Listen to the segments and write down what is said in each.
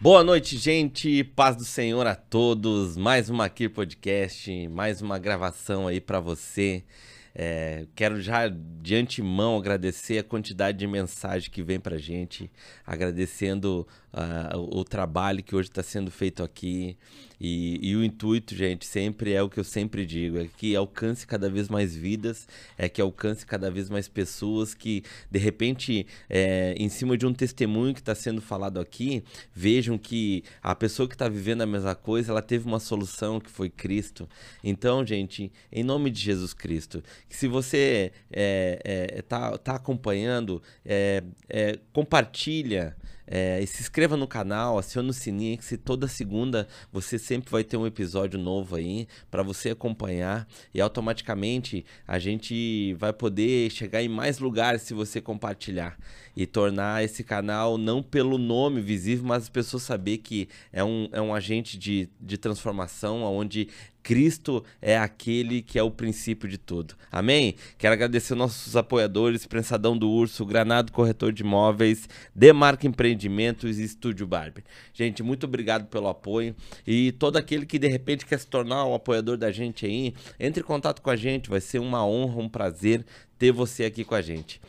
Boa noite, gente. Paz do Senhor a todos. Mais uma aqui podcast, mais uma gravação aí pra você. Quero já de antemão agradecer a quantidade de mensagem que vem pra gente, agradecendo o trabalho que hoje está sendo feito aqui. E o intuito, gente, sempre é o que eu sempre digo, é que alcance cada vez mais vidas, é que alcance cada vez mais pessoas que, de repente, em cima de um testemunho que está sendo falado aqui, vejam que a pessoa que está vivendo a mesma coisa, ela teve uma solução que foi Cristo. Então, gente, em nome de Jesus Cristo, que se você tá acompanhando, compartilha, e se inscreva no canal, acione o sininho, que se toda segunda você sempre vai ter um episódio novo aí para você acompanhar, e automaticamente a gente vai poder chegar em mais lugares se você compartilhar e tornar esse canal não pelo nome visível, mas as pessoas saber que é um agente de transformação, onde Cristo é aquele que é o princípio de tudo. Amém? Quero agradecer nossos apoiadores, Prensadão do Urso, Granado Corretor de Imóveis, Demarca Empreendimentos e Estúdio Barber. Gente, muito obrigado pelo apoio. E todo aquele que de repente quer se tornar um apoiador da gente aí, entre em contato com a gente. Vai ser uma honra, um prazer ter você aqui com a gente.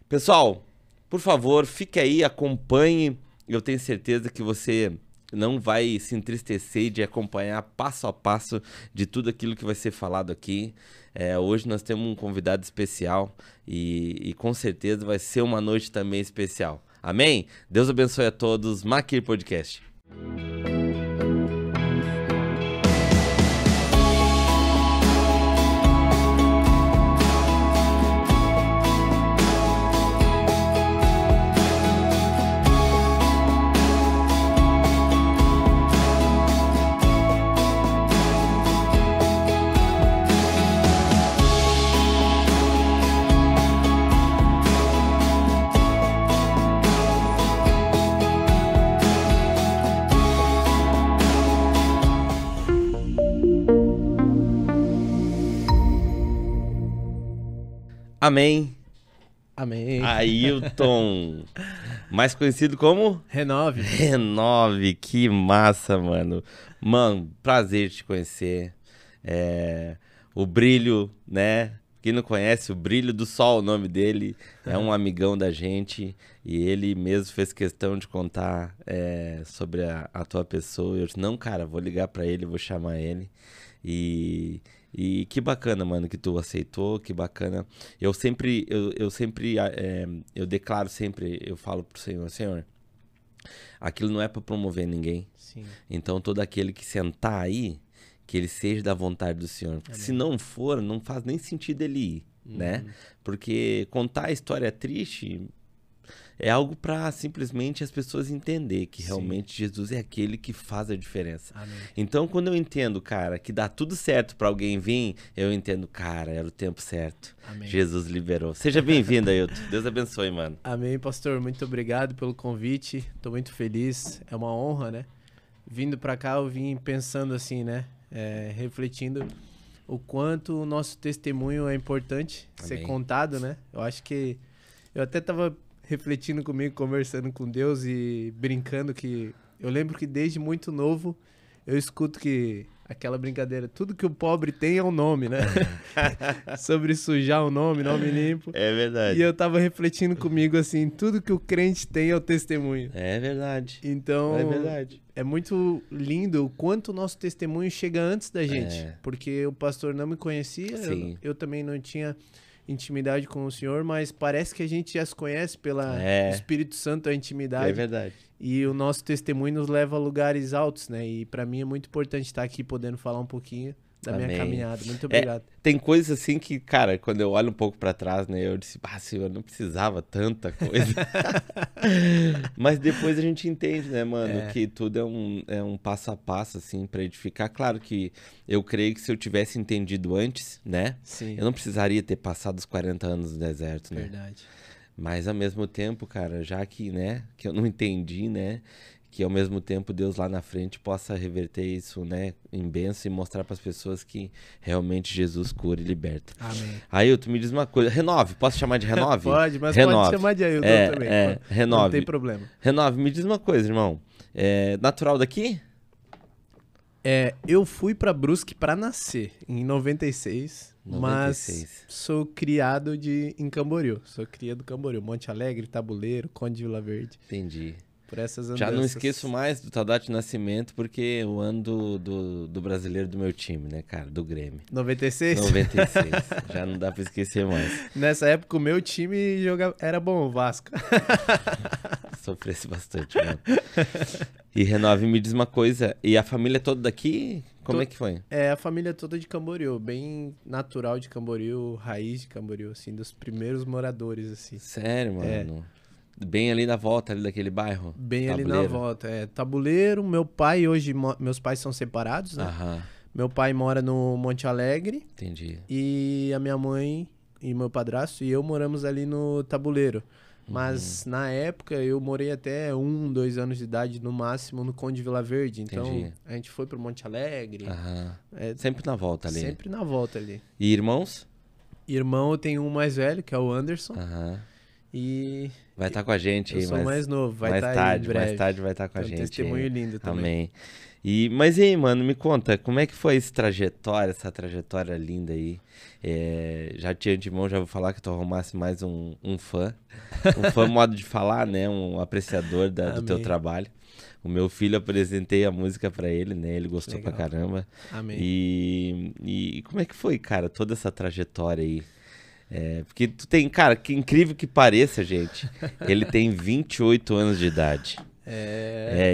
Pessoal, por favor, fique aí, acompanhe. Eu tenho certeza que você não vai se entristecer de acompanhar passo a passo de tudo aquilo que vai ser falado aqui. Hoje nós temos um convidado especial e com certeza vai ser uma noite também especial. Amém? Deus abençoe a todos. Maquir Podcast. Amém. Amém. Ailton, mais conhecido como? Renove. Renove, que massa, mano. Mano, prazer te conhecer. O Brilho, né? Quem não conhece, o Brilho do Sol, o nome dele, é um amigão da gente. E ele mesmo fez questão de contar sobre a tua pessoa. Eu disse, não, cara, vou ligar pra ele, vou chamar ele. E que bacana, mano, que tu aceitou, que bacana. Eu declaro sempre, eu falo pro Senhor, aquilo não é pra promover ninguém. Sim. Então todo aquele que sentar aí, que ele seja da vontade do Senhor. Porque se não for, não faz nem sentido ele ir, né? Porque contar a história triste é algo para simplesmente as pessoas entender que realmente Jesus é aquele que faz a diferença. Amém. Então, quando eu entendo, cara, que dá tudo certo para alguém vir, eu entendo, cara, era o tempo certo. Amém. Jesus liberou. Seja bem-vindo, Ailton. Deus abençoe, mano. Amém, pastor. Muito obrigado pelo convite. Tô muito feliz. É uma honra, né? Vindo para cá, eu vim pensando assim, né? Refletindo o quanto o nosso testemunho é importante ser contado, né? Eu acho que... Eu até tava refletindo comigo, conversando com Deus e brincando que... Eu lembro que desde muito novo eu escuto que aquela brincadeira, tudo que o pobre tem é um nome, né? Sobre sujar o nome limpo. É verdade. E eu tava refletindo comigo assim, tudo que o crente tem é o testemunho. É verdade. Então, é verdade. É muito lindo o quanto o nosso testemunho chega antes da gente. Porque o pastor não me conhecia, eu também não tinha intimidade com o Senhor, mas parece que a gente já se conhece pelo Espírito Santo, a intimidade. É verdade. E o nosso testemunho nos leva a lugares altos, né? E pra mim é muito importante estar aqui podendo falar um pouquinho da minha caminhada. Muito obrigado. Tem coisas assim que, cara, quando eu olho um pouco pra trás, né? Eu disse, Senhor, não precisava tanta coisa. Mas depois a gente entende, né, mano? Que tudo é um passo a passo, assim, pra edificar. Claro que eu creio que se eu tivesse entendido antes, né? Sim. Eu não precisaria ter passado os 40 anos no deserto, né? Verdade. Mas ao mesmo tempo, cara, já que, né, que eu não entendi, né? que ao mesmo tempo Deus lá na frente possa reverter isso, né, em bênção e mostrar para as pessoas que realmente Jesus cura e liberta. Amém. Ailton, me diz uma coisa. Renove, posso chamar de Renove? Pode, mas Renove. pode chamar de Ailton também. Renove. Não tem problema. Renove, me diz uma coisa, irmão. É natural daqui? Eu fui pra Brusque pra nascer em 96, mas sou criado em Camboriú. Sou cria do Camboriú, Monte Alegre, Tabuleiro, Conde de Vila Verde. Entendi. Por essas andanças. Já não esqueço mais do tal data de nascimento, porque o ano do brasileiro do meu time, né, cara? Do Grêmio. 96? 96. Já não dá pra esquecer mais. Nessa época o meu time era bom, o Vasco. Sofresse bastante, mano. E Renove, me diz uma coisa. E a família toda daqui? Como é que foi? A família toda de Camboriú. Bem natural de Camboriú, raiz de Camboriú, assim, dos primeiros moradores, assim. Sério, mano? Bem ali na volta ali daquele bairro? Bem Tabuleiro. ali na volta, Tabuleiro. Meu pai hoje, meus pais são separados, né? Aham. Meu pai mora no Monte Alegre. Entendi. E a minha mãe e meu padrasto e eu moramos ali no Tabuleiro. Mas na época eu morei até 2 anos de idade no máximo no Conde de Vila Verde. Então Entendi. a gente foi pro Monte Alegre. Aham. Sempre na volta ali. Sempre na volta ali. E irmãos? Irmão, eu tenho um mais velho, que é o Anderson. Aham. E Vai estar com a gente aí, eu sou mais novo, vai estar aí em breve. Mais tarde vai estar com a gente. Testemunho lindo também. Amém. Mas e aí, mano, me conta, como é que foi essa trajetória linda aí? Já de antemão, já vou falar que tu arrumasse mais um fã. Um fã modo de falar, né? Um apreciador do teu trabalho. O meu filho, apresentei a música pra ele, né? Ele gostou pra caramba. Amém. E como é que foi, cara, toda essa trajetória aí? Porque tu tem, cara, que incrível que pareça, gente, ele tem 28 anos de idade.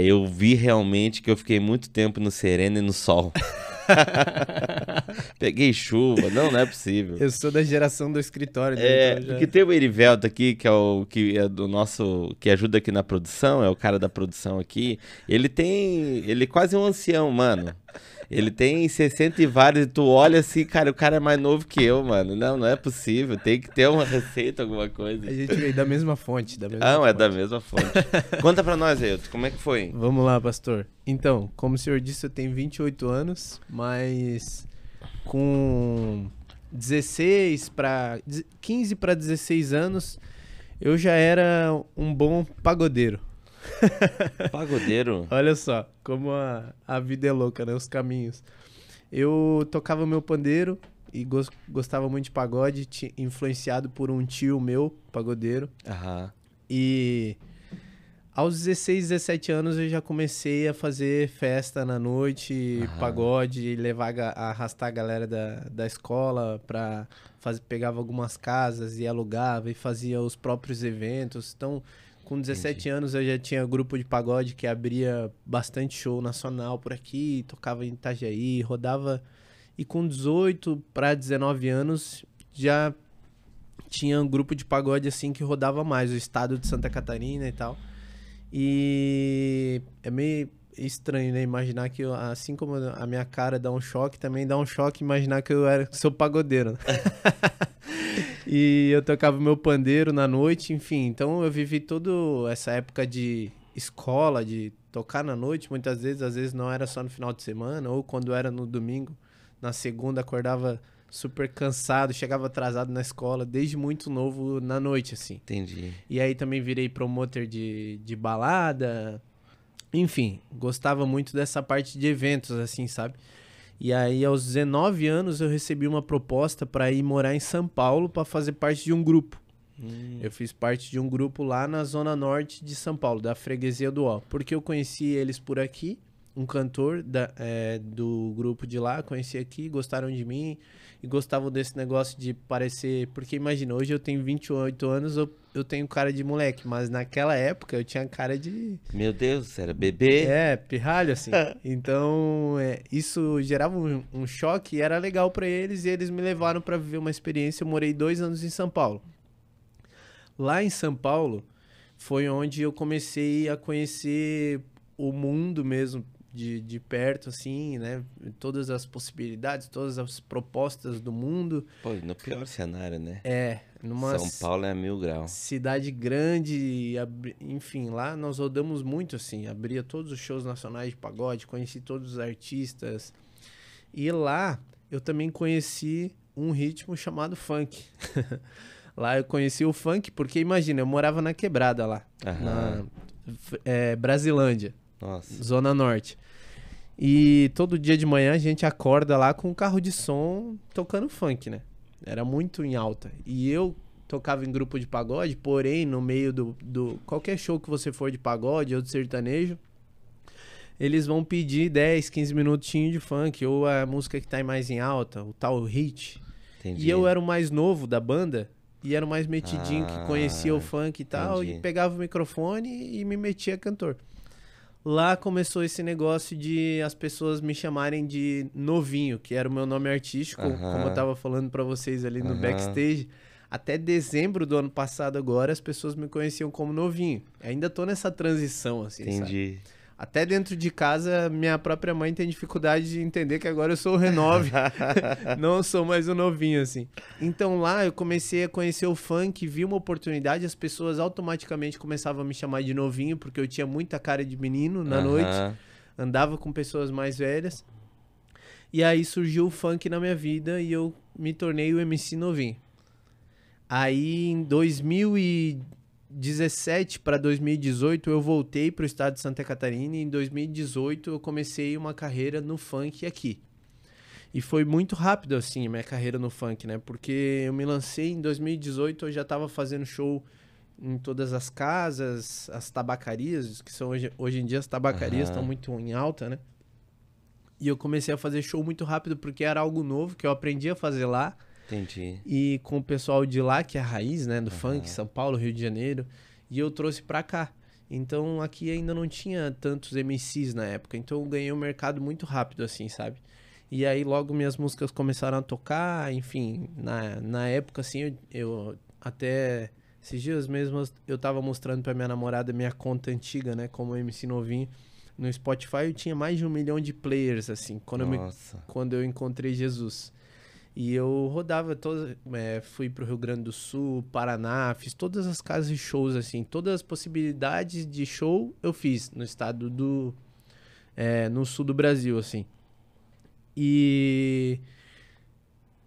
Eu vi realmente que eu fiquei muito tempo no sereno e no sol. Peguei chuva, não é possível. Eu sou da geração do escritório. Né? Então porque tem o Erivelto aqui, que é do nosso, que ajuda aqui na produção, é o cara da produção aqui. Ele é quase um ancião, mano. Ele tem 60 e vários, e tu olha assim, cara, o cara é mais novo que eu, mano. Não é possível, tem que ter uma receita, alguma coisa. A gente veio da mesma fonte, da mesma fonte. É da mesma fonte. Conta pra nós, Ailton, como é que foi? Vamos lá, pastor. Então, como o senhor disse, eu tenho 28 anos, mas com 15 para 16 anos, eu já era um bom pagodeiro. Pagodeiro? Olha só, como a vida é louca, né? Os caminhos. Eu tocava meu pandeiro e gostava muito de pagode, influenciado por um tio meu, pagodeiro. Aham. E aos 16, 17 anos eu já comecei a fazer festa na noite, pagode, arrastar a galera da escola pra pegava algumas casas e alugava e fazia os próprios eventos. Então, com 17 anos eu já tinha grupo de pagode que abria bastante show nacional por aqui, tocava em Itajaí, rodava. E com 18 para 19 anos já tinha um grupo de pagode assim que rodava mais, o estado de Santa Catarina e tal. E é meio estranho, né? Imaginar que assim como a minha cara dá um choque, também dá um choque imaginar que eu sou pagodeiro. E eu tocava meu pandeiro na noite, enfim. Então eu vivi toda essa época de escola, de tocar na noite, muitas vezes, às vezes não era só no final de semana, ou quando era no domingo, na segunda acordava super cansado, chegava atrasado na escola, desde muito novo na noite, assim. Entendi. E aí também virei promotor de balada, enfim, gostava muito dessa parte de eventos, assim, sabe? E aí, aos 19 anos, eu recebi uma proposta para ir morar em São Paulo para fazer parte de um grupo. Eu fiz parte de um grupo lá na zona norte de São Paulo, da Freguesia do Ó. Porque eu conheci eles por aqui, um cantor do grupo de lá, conheci aqui, gostaram de mim e gostavam desse negócio de parecer... Porque imagina, hoje eu tenho 28 anos, eu tenho cara de moleque, mas naquela época eu tinha cara de... Meu Deus, era bebê? Pirralho, assim. Então, isso gerava um choque e era legal pra eles, e eles me levaram pra viver uma experiência. Eu morei 2 anos em São Paulo. Lá em São Paulo foi onde eu comecei a conhecer o mundo mesmo, de perto, assim, né? Todas as possibilidades, todas as propostas do mundo. Pô, no pior cenário, né? Numa São Paulo é 1000 graus. cidade grande, enfim, lá nós rodamos muito, assim, abria todos os shows nacionais de pagode, conheci todos os artistas. E lá eu também conheci um ritmo chamado funk. Lá eu conheci o funk, porque imagina, eu morava na Quebrada lá, Aham. Brasilândia, Nossa. Zona Norte. E todo dia de manhã a gente acorda lá com um carro de som tocando funk, né? Era muito em alta. E eu tocava em grupo de pagode, porém, no meio do qualquer show que você for de pagode ou de sertanejo, eles vão pedir 10, 15 minutinhos de funk, ou a música que tá mais em alta, o tal hit. Entendi. E eu era o mais novo da banda, e era o mais metidinho, que conhecia o funk e tal, entendi. e pegava o microfone e me metia cantor. Lá começou esse negócio de as pessoas me chamarem de Novinho, que era o meu nome artístico, como eu tava falando pra vocês ali no backstage. Até dezembro do ano passado agora, as pessoas me conheciam como Novinho. Ainda tô nessa transição, assim, sabe? Entendi. Até dentro de casa, minha própria mãe tem dificuldade de entender que agora eu sou o Renove, não sou mais o Novinho, assim. Então lá eu comecei a conhecer o funk, vi uma oportunidade, as pessoas automaticamente começavam a me chamar de Novinho, porque eu tinha muita cara de menino na noite, andava com pessoas mais velhas. E aí surgiu o funk na minha vida e eu me tornei o MC Novinho. Aí em 2017 para 2018 eu voltei para o estado de Santa Catarina e em 2018 eu comecei uma carreira no funk aqui. E foi muito rápido assim a minha carreira no funk, né? Porque eu me lancei em 2018, eu já estava fazendo show em todas as casas, as tabacarias, que são hoje em dia as tabacarias estão muito em alta, né? E eu comecei a fazer show muito rápido porque era algo novo que eu aprendi a fazer lá. Entendi. E com o pessoal de lá, que é a raiz, né, do funk, São Paulo, Rio de Janeiro, e eu trouxe pra cá. Então aqui ainda não tinha tantos MCs na época, então eu ganhei o mercado muito rápido, assim, sabe? E aí logo minhas músicas começaram a tocar, enfim, na época, assim, eu até esses dias mesmo eu tava mostrando pra minha namorada minha conta antiga, né, como MC Novinho. No Spotify eu tinha mais de 1 milhão de players, assim, quando eu encontrei Jesus. E eu rodava fui pro Rio Grande do Sul, Paraná, fiz todas as casas de shows, assim, todas as possibilidades de show eu fiz no estado no sul do Brasil, assim.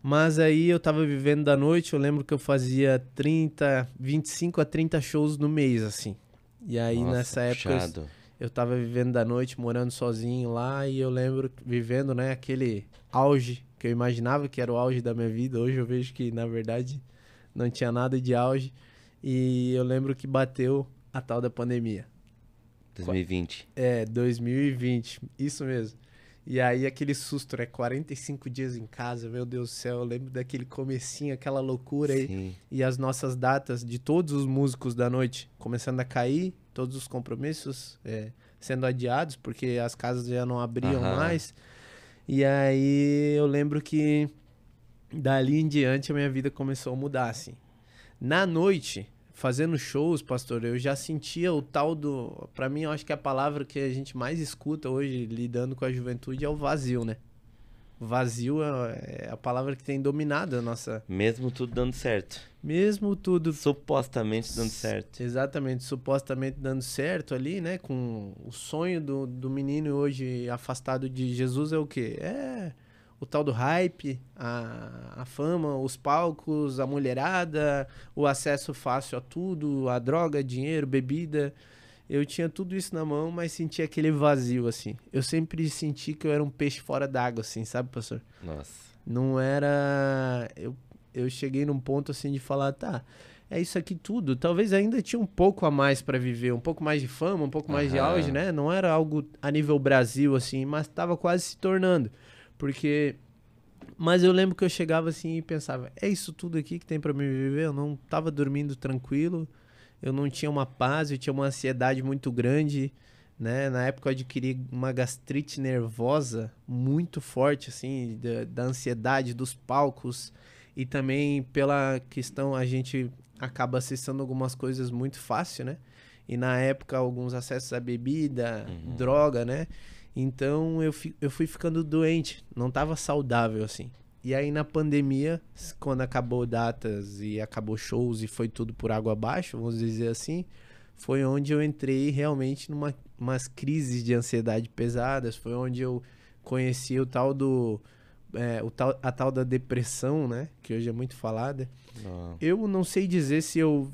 Mas aí eu tava vivendo da noite, eu lembro que eu fazia 25 a 30 shows no mês, assim. E aí nessa época eu tava vivendo da noite, morando sozinho lá, e eu lembro vivendo, né, aquele auge que eu imaginava que era o auge da minha vida. Hoje eu vejo que, na verdade, não tinha nada de auge. E eu lembro que bateu a tal da pandemia. 2020. 2020. Isso mesmo. E aí aquele susto, né? 45 dias em casa, meu Deus do céu. Eu lembro daquele comecinho, aquela loucura aí. E as nossas datas de todos os músicos da noite começando a cair, todos os compromissos sendo adiados, porque as casas já não abriam mais. E aí eu lembro que dali em diante a minha vida começou a mudar, assim. Na noite, fazendo shows, pastor, eu já sentia o tal do... Pra mim, eu acho que a palavra que a gente mais escuta hoje, lidando com a juventude, é o vazio, né? Vazio é a palavra que tem dominado a nossa... Mesmo tudo dando certo. Mesmo tudo... Supostamente dando certo. Exatamente, supostamente dando certo ali, né? Com o sonho do menino hoje afastado de Jesus é o quê? É o tal do hype, a fama, os palcos, a mulherada, o acesso fácil a tudo, a droga, dinheiro, bebida. Eu tinha tudo isso na mão, mas sentia aquele vazio, assim. Eu sempre senti que eu era um peixe fora d'água, assim, sabe, pastor? Nossa. Não era... Eu cheguei num ponto, assim, de falar, tá, é isso aqui tudo. Talvez ainda tinha um pouco a mais pra viver, um pouco mais de fama, um pouco mais de auge, né? Não era algo a nível Brasil, assim, mas tava quase se tornando. Porque... Mas eu lembro que eu chegava, assim, e pensava, é isso tudo aqui que tem pra me viver? Eu não tava dormindo tranquilo, eu não tinha uma paz, eu tinha uma ansiedade muito grande, né? Na época eu adquiri uma gastrite nervosa muito forte, assim, da ansiedade, dos palcos, e também pela questão, a gente acaba acessando algumas coisas muito fácil, né? E na época alguns acessos à bebida, droga, né? Então eu fui ficando doente, não tava saudável, assim. E aí na pandemia, quando acabou datas e acabou shows e foi tudo por água abaixo, vamos dizer assim, foi onde eu entrei realmente umas crises de ansiedade pesadas, foi onde eu conheci o tal do a tal da depressão, né, que hoje é muito falada. Eu não sei dizer se eu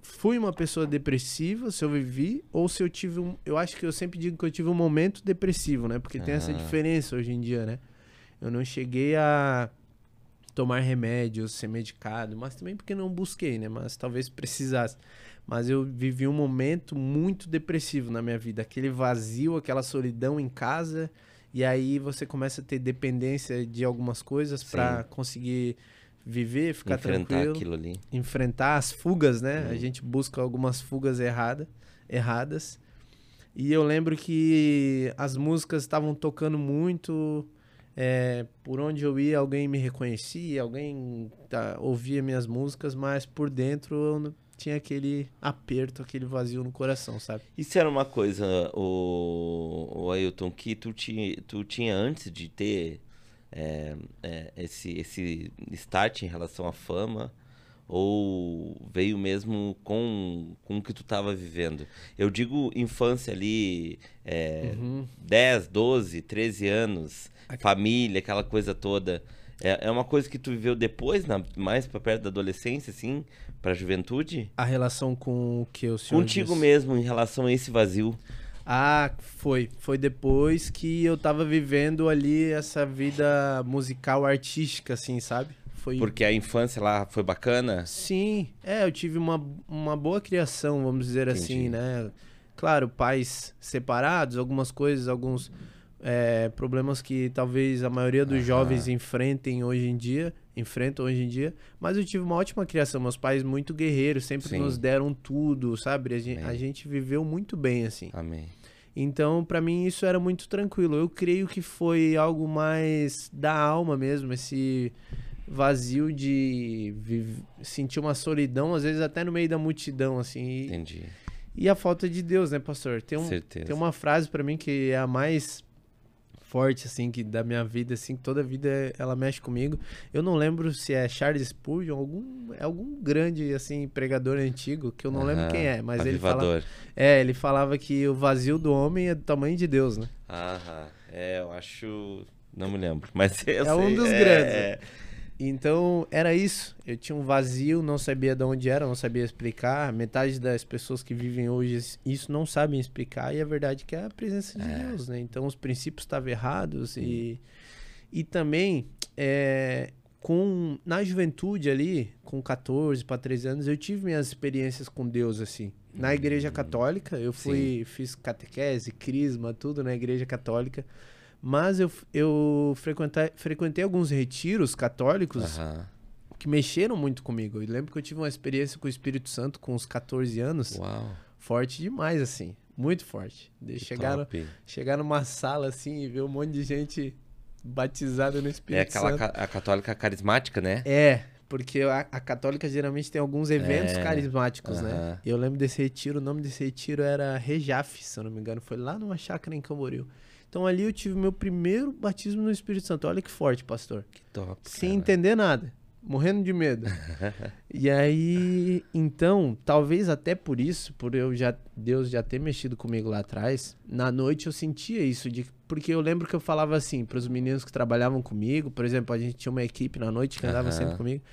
fui uma pessoa depressiva, se eu vivi, ou se eu tive eu acho que eu sempre digo que eu tive um momento depressivo, né, porque tem essa diferença hoje em dia, né. Eu não cheguei a tomar remédios, ser medicado, mas também porque não busquei, né, mas talvez precisasse. Mas eu vivi um momento muito depressivo na minha vida, aquele vazio, aquela solidão em casa. E aí você começa a ter dependência de algumas coisas para conseguir viver, ficar tranquilo. Aquilo ali. Enfrentar as fugas, né? A gente busca algumas fugas erradas. E eu lembro que as músicas estavam tocando muito. Por onde eu ia, alguém me reconhecia, alguém ouvia minhas músicas, mas por dentro eu não tinha aquele aperto, aquele vazio no coração, sabe? Isso era uma coisa, o Ailton, que tu tinha antes de ter esse start em relação à fama, ou veio mesmo com o que tu estava vivendo? Eu digo infância ali, 10, 12, 13 anos, família, aquela coisa toda. É uma coisa que tu viveu depois, mais pra perto da adolescência, assim, pra juventude? A relação com o que o senhor Contigo disse? mesmo, em relação a esse vazio. Ah, foi. Foi depois que eu tava vivendo ali essa vida musical artística, assim, sabe? Foi... Porque a infância lá foi bacana? Sim, eu tive uma boa criação, vamos dizer assim, né? Claro, pais separados, algumas coisas, alguns problemas que talvez a maioria dos jovens enfrentam hoje em dia, mas eu tive uma ótima criação, meus pais muito guerreiros, sempre nos deram tudo, sabe? A gente viveu muito bem, assim. Amém. Então, pra mim, isso era muito tranquilo. Eu creio que foi algo mais da alma mesmo, esse vazio de sentir uma solidão, às vezes até no meio da multidão, assim. Entendi. E a falta de Deus, né, pastor? Tem uma frase pra mim que é a mais forte, assim, que da minha vida, assim, que toda vida ela mexe comigo. Eu não lembro se é Charles Spurgeon, algum grande, assim, pregador antigo, que eu não lembro quem é, mas ele falava que o vazio do homem é do tamanho de Deus, né? Eu acho... Não me lembro, mas eu sei. Um dos grandes. Então, era isso. Eu tinha um vazio, não sabia de onde era, não sabia explicar. Metade das pessoas que vivem hoje isso não sabem explicar. E a verdade é que é a presença de Deus, né? Então, os princípios estavam errados. E também, na juventude ali, com 14 para 13 anos, eu tive minhas experiências com Deus, assim. Na igreja católica, eu fiz catequese, crisma, tudo na igreja católica. Mas eu frequentei alguns retiros católicos que mexeram muito comigo. Eu lembro que eu tive uma experiência com o Espírito Santo com uns 14 anos. Uau. Forte demais, assim. Muito forte. Chegar numa sala, assim, e ver um monte de gente batizada no Espírito Santo. A católica carismática, né? Porque a católica geralmente tem alguns eventos carismáticos, né? E eu lembro desse retiro, o nome desse retiro era Rejaf, se eu não me engano. Foi lá numa chácara em Camboriú. Então ali eu tive meu primeiro batismo no Espírito Santo. Olha que forte, pastor. Que top, sem entender nada. Morrendo de medo. E aí, então, talvez até por isso, Deus já ter mexido comigo lá atrás, na noite eu sentia isso. Porque eu lembro que eu falava assim para os meninos que trabalhavam comigo, por exemplo, a gente tinha uma equipe na noite que andava sempre comigo.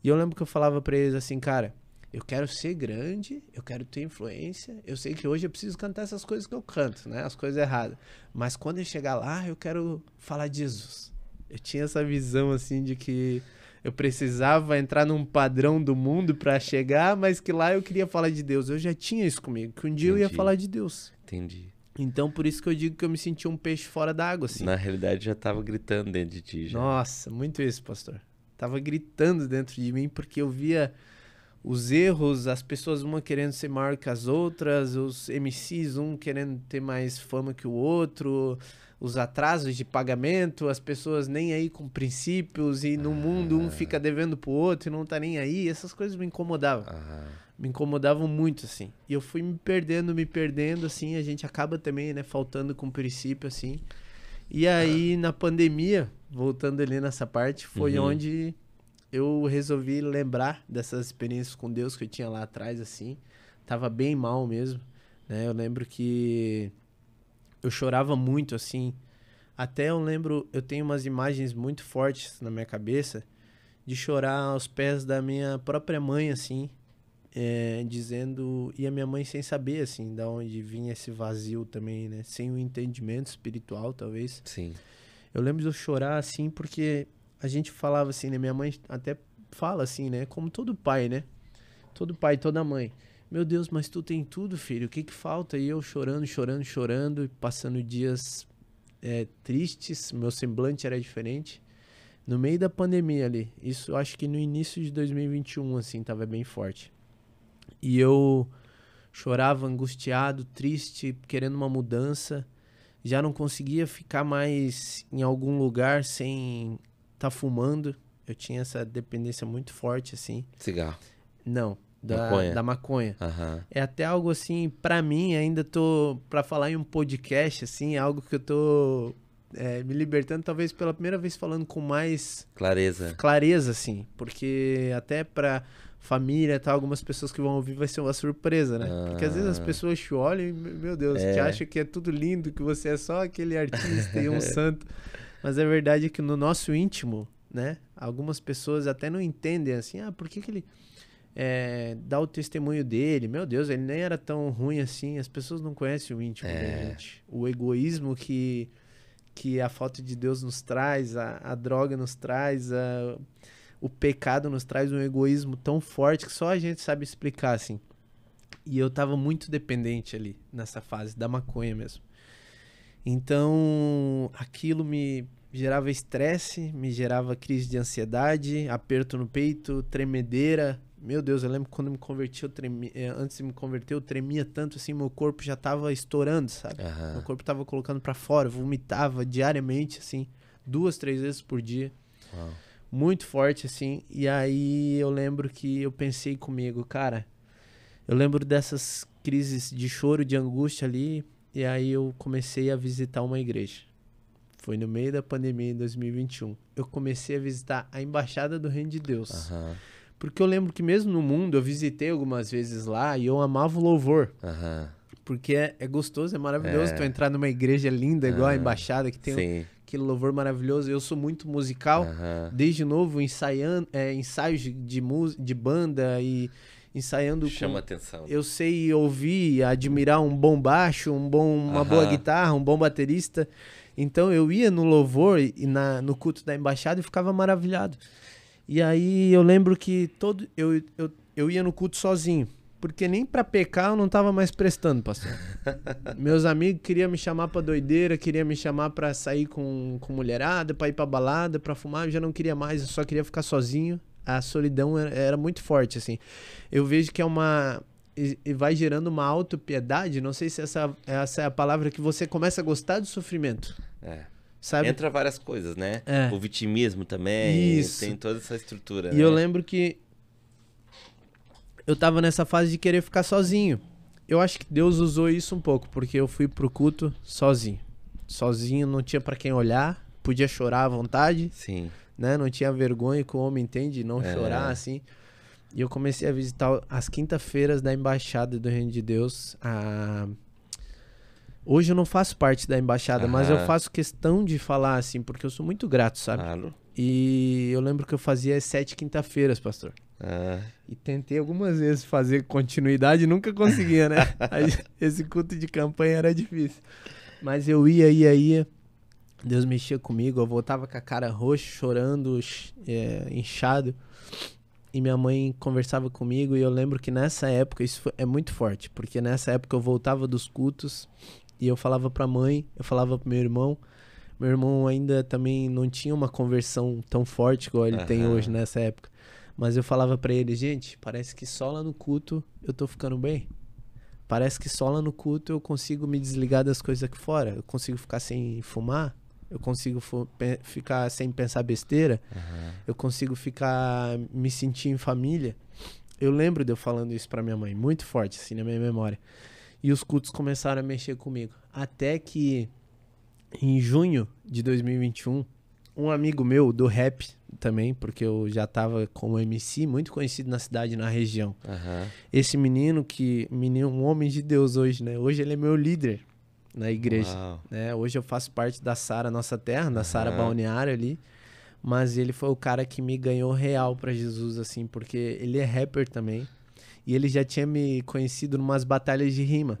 E eu lembro que eu falava para eles assim, cara, eu quero ser grande, eu quero ter influência. Eu sei que hoje eu preciso cantar essas coisas que eu canto, né? As coisas erradas. Mas quando eu chegar lá, eu quero falar de Jesus. Eu tinha essa visão, assim, de que eu precisava entrar num padrão do mundo pra chegar, mas que lá eu queria falar de Deus. Eu já tinha isso comigo, que um dia eu ia falar de Deus. Entendi. Então, por isso que eu digo que eu me senti um peixe fora d'água, assim. Na realidade, já tava gritando dentro de ti, já. Nossa, muito isso, pastor. Tava gritando dentro de mim, porque eu via os erros, as pessoas uma querendo ser maior que as outras, os MCs um querendo ter mais fama que o outro, os atrasos de pagamento, as pessoas nem aí com princípios e no mundo um fica devendo pro outro e não tá nem aí. Essas coisas me incomodavam. Me incomodavam muito, assim. E eu fui me perdendo, assim. A gente acaba também, né, faltando com princípio, assim. E aí, na pandemia, voltando ali nessa parte, foi onde eu resolvi lembrar dessas experiências com Deus que eu tinha lá atrás, assim. Tava bem mal mesmo, né? Eu lembro que eu chorava muito, assim. Até eu lembro, eu tenho umas imagens muito fortes na minha cabeça de chorar aos pés da minha própria mãe, assim, dizendo... E a minha mãe sem saber, assim, da onde vinha esse vazio também, né? Sem o entendimento espiritual, talvez. Sim. Eu lembro de eu chorar, assim, porque a gente falava assim, né? Minha mãe até fala assim, né? Como todo pai, né? Todo pai, toda mãe. Meu Deus, mas tu tem tudo, filho. O que que falta? E eu chorando, chorando, chorando. E passando dias tristes. Meu semblante era diferente. No meio da pandemia ali. Isso eu acho que no início de 2021, assim, tava bem forte. E eu chorava angustiado, triste, querendo uma mudança. Já não conseguia ficar mais em algum lugar sem estar fumando. Eu tinha essa dependência muito forte, assim. Cigarro. Não, Maconha. da maconha. Aham. É até algo assim, pra mim, ainda tô... Pra falar em um podcast, assim, é algo que eu tô me libertando, talvez pela primeira vez falando com mais clareza, assim. Porque até pra família e tal, algumas pessoas que vão ouvir vai ser uma surpresa, né? Porque às vezes as pessoas te olham e, meu Deus, te acham que é tudo lindo, que você é só aquele artista e um santo. Mas a verdade é que no nosso íntimo, né? Algumas pessoas até não entendem assim, por que ele dá o testemunho dele? Meu Deus, ele nem era tão ruim assim. As pessoas não conhecem o íntimo da gente. O egoísmo que a falta de Deus nos traz, a droga nos traz, o pecado nos traz um egoísmo tão forte que só a gente sabe explicar, assim. E eu tava muito dependente ali, nessa fase da maconha mesmo. Então, aquilo me gerava estresse, me gerava crise de ansiedade, aperto no peito, tremedeira. Meu Deus, eu lembro quando eu me converti, antes de me converter, eu tremia tanto assim, meu corpo já tava estourando, sabe? Meu corpo tava colocando pra fora, eu vomitava diariamente, assim, 2, 3 vezes por dia. Uau. Muito forte, assim. E aí eu lembro que eu pensei comigo, cara, eu lembro dessas crises de choro, de angústia ali, e aí eu comecei a visitar uma igreja. Foi no meio da pandemia, em 2021. Eu comecei a visitar a Embaixada do Reino de Deus. Porque eu lembro que mesmo no mundo, eu visitei algumas vezes lá e eu amava o louvor. Porque é gostoso, é maravilhoso tu entrar numa igreja linda, igual a Embaixada, que tem aquele louvor maravilhoso. Eu sou muito musical, desde novo, ensaios de banda e ensaiando. Chama atenção. Eu sei ouvir, admirar um bom baixo, uma boa guitarra, um bom baterista. Então eu ia no louvor e no culto da Embaixada e ficava maravilhado. E aí eu lembro que eu ia no culto sozinho. Porque nem pra pecar eu não tava mais prestando, pastor. Meus amigos queriam me chamar pra doideira, queriam me chamar pra sair com mulherada, pra ir pra balada, pra fumar. Eu já não queria mais, eu só queria ficar sozinho. A solidão era muito forte, assim. Eu vejo que e vai gerando uma autopiedade. Não sei se essa é a palavra, que você começa a gostar do sofrimento. Sabe? Entra várias coisas, né? O vitimismo também. Isso. Tem toda essa estrutura, E eu lembro que eu tava nessa fase de querer ficar sozinho. Eu acho que Deus usou isso um pouco, porque eu fui pro culto sozinho. Sozinho, não tinha pra quem olhar, podia chorar à vontade. Sim. Né? Não tinha vergonha, que o homem entende, não chorar, assim. E eu comecei a visitar as quinta-feiras da Embaixada do Reino de Deus. Hoje eu não faço parte da Embaixada, mas eu faço questão de falar, assim, porque eu sou muito grato, sabe? Claro. E eu lembro que eu fazia as 7 quinta-feiras, pastor. E tentei algumas vezes fazer continuidade e nunca conseguia, né? Esse culto de campanha era difícil. Mas eu ia. Deus mexia comigo, eu voltava com a cara roxa, chorando, inchado. E minha mãe conversava comigo e eu lembro que nessa época, isso é muito forte, porque nessa época eu voltava dos cultos e eu falava pra mãe, eu falava pro meu irmão. Meu irmão ainda também não tinha uma conversão tão forte igual ele tem hoje nessa época. Mas eu falava pra ele, gente, parece que só lá no culto eu tô ficando bem. Parece que só lá no culto eu consigo me desligar das coisas aqui fora. Eu consigo ficar sem fumar. Eu consigo ficar sem pensar besteira. Eu consigo me sentir em família. Eu lembro de eu falando isso pra minha mãe, muito forte, assim, na minha memória. E os cultos começaram a mexer comigo. Até que, em junho de 2021, um amigo meu do rap também, porque eu já tava como MC, muito conhecido na cidade, na região. Esse menino um homem de Deus hoje, né? Hoje ele é meu líder na igreja, né? Hoje eu faço parte da Sara Nossa Terra, da Sara Balneário ali, mas ele foi o cara que me ganhou real pra Jesus, assim, porque ele é rapper também, e ele já tinha me conhecido numas batalhas de rima.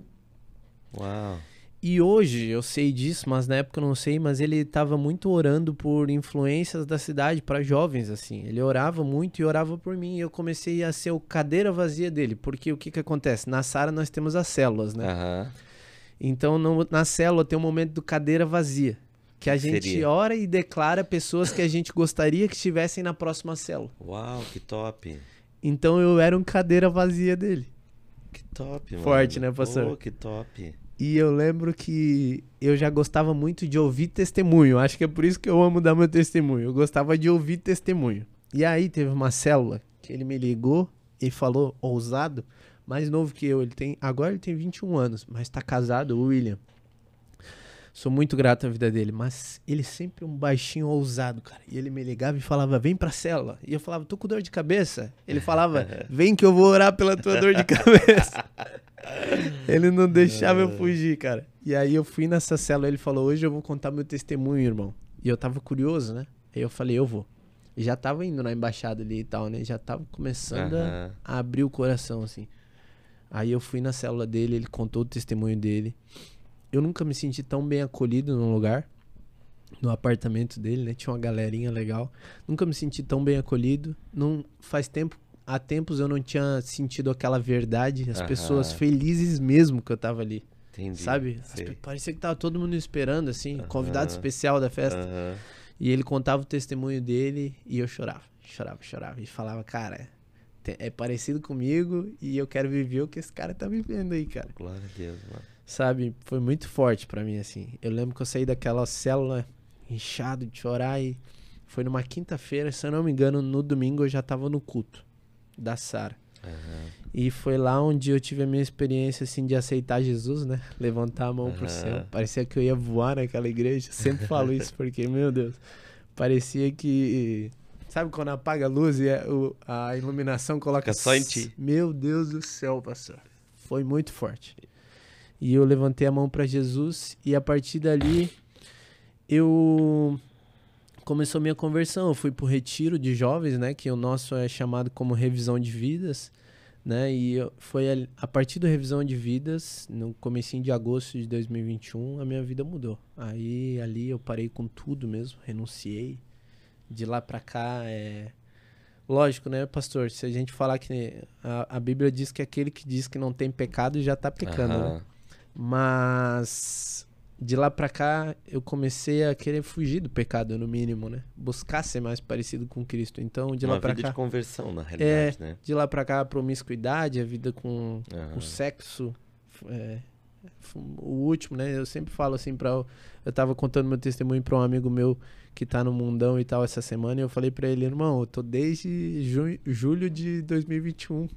Uau! E hoje eu sei disso, mas na época eu não sei, mas ele estava muito orando por influências da cidade para jovens, assim. Ele orava muito e orava por mim, e eu comecei a ser o cadeira vazia dele, porque o que que acontece? Na Sara nós temos as células, né? Então na célula tem um momento do cadeira vazia, que a gente ora e declara pessoas que a gente gostaria que estivessem na próxima célula. Uau, que top! Então eu era um cadeira vazia dele. Que top, mano. Forte, né, pastor? Pô, que top. E eu lembro que eu já gostava muito de ouvir testemunho. Acho que é por isso que eu amo dar meu testemunho. Eu gostava de ouvir testemunho. E aí teve uma célula que ele me ligou e falou, ousado, mais novo que eu. Agora ele tem 21 anos, mas tá casado, o William. Sou muito grato à vida dele, mas ele sempre um baixinho ousado, cara. E ele me ligava e falava, vem pra célula. E eu falava, tô com dor de cabeça. Ele falava, vem que eu vou orar pela tua dor de cabeça. Ele não deixava eu fugir, cara. E aí eu fui nessa célula, ele falou, hoje eu vou contar meu testemunho, irmão. E eu tava curioso, né? Aí eu falei, eu vou. E já tava indo na embaixada ali e tal, né? Já tava começando a abrir o coração, assim. Aí eu fui na célula dele, ele contou o testemunho dele. Eu nunca me senti tão bem acolhido num lugar, no apartamento dele, né? Tinha uma galerinha legal. Nunca me senti tão bem acolhido. Há tempos eu não tinha sentido aquela verdade, as pessoas felizes mesmo que eu tava ali. Entendi. Sabe? Parecia que tava todo mundo esperando, assim, convidado especial da festa. E ele contava o testemunho dele e eu chorava. E falava, cara, é parecido comigo e eu quero viver o que esse cara tá vivendo aí, cara. Glória a Deus, mano. Sabe? Foi muito forte pra mim, assim. Eu lembro que eu saí daquela célula inchado de chorar e foi numa quinta-feira, se eu não me engano, no domingo eu já tava no culto da Sara. E foi lá onde eu tive a minha experiência, assim, de aceitar Jesus, né? Levantar a mão pro céu. Parecia que eu ia voar naquela igreja. Sempre falo isso porque, meu Deus, parecia que... Sabe quando apaga a luz e a iluminação coloca... Fica só em ti. Meu Deus do céu, pastor. Foi muito forte. E eu levantei a mão para Jesus e a partir dali começou minha conversão. Eu fui pro retiro de jovens, né, que o nosso é chamado como revisão de vidas, né? E foi a partir da revisão de vidas, no comecinho de agosto de 2021, a minha vida mudou. Aí ali eu parei com tudo mesmo, renunciei. De lá para cá lógico, né, pastor? Se a gente falar que a Bíblia diz que aquele que diz que não tem pecado já tá pecando, né? Mas de lá pra cá eu comecei a querer fugir do pecado, no mínimo, né? Buscar ser mais parecido com Cristo. Então, de lá pra cá... Uma vida de conversão, na realidade, né? De lá pra cá, a promiscuidade, a vida com o sexo... o último, né? Eu sempre falo assim eu tava contando meu testemunho pra um amigo meu que tá no mundão e tal essa semana, e eu falei pra ele, irmão, eu tô desde julho de 2021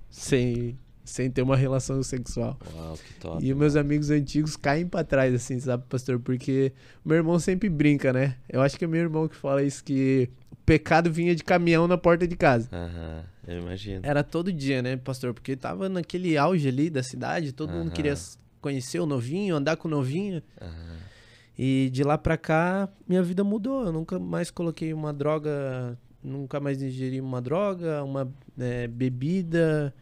sem ter uma relação sexual. Uau, que top. E os meus amigos antigos caem pra trás, assim, sabe, pastor? Porque meu irmão sempre brinca, né? Eu acho que é meu irmão que fala isso, que o pecado vinha de caminhão na porta de casa. Eu imagino. Era todo dia, né, pastor? Porque tava naquele auge ali da cidade, todo mundo queria conhecer o novinho, andar com o novinho. E de lá pra cá, minha vida mudou. Eu nunca mais coloquei uma droga, nunca mais ingeri uma droga, uma bebida...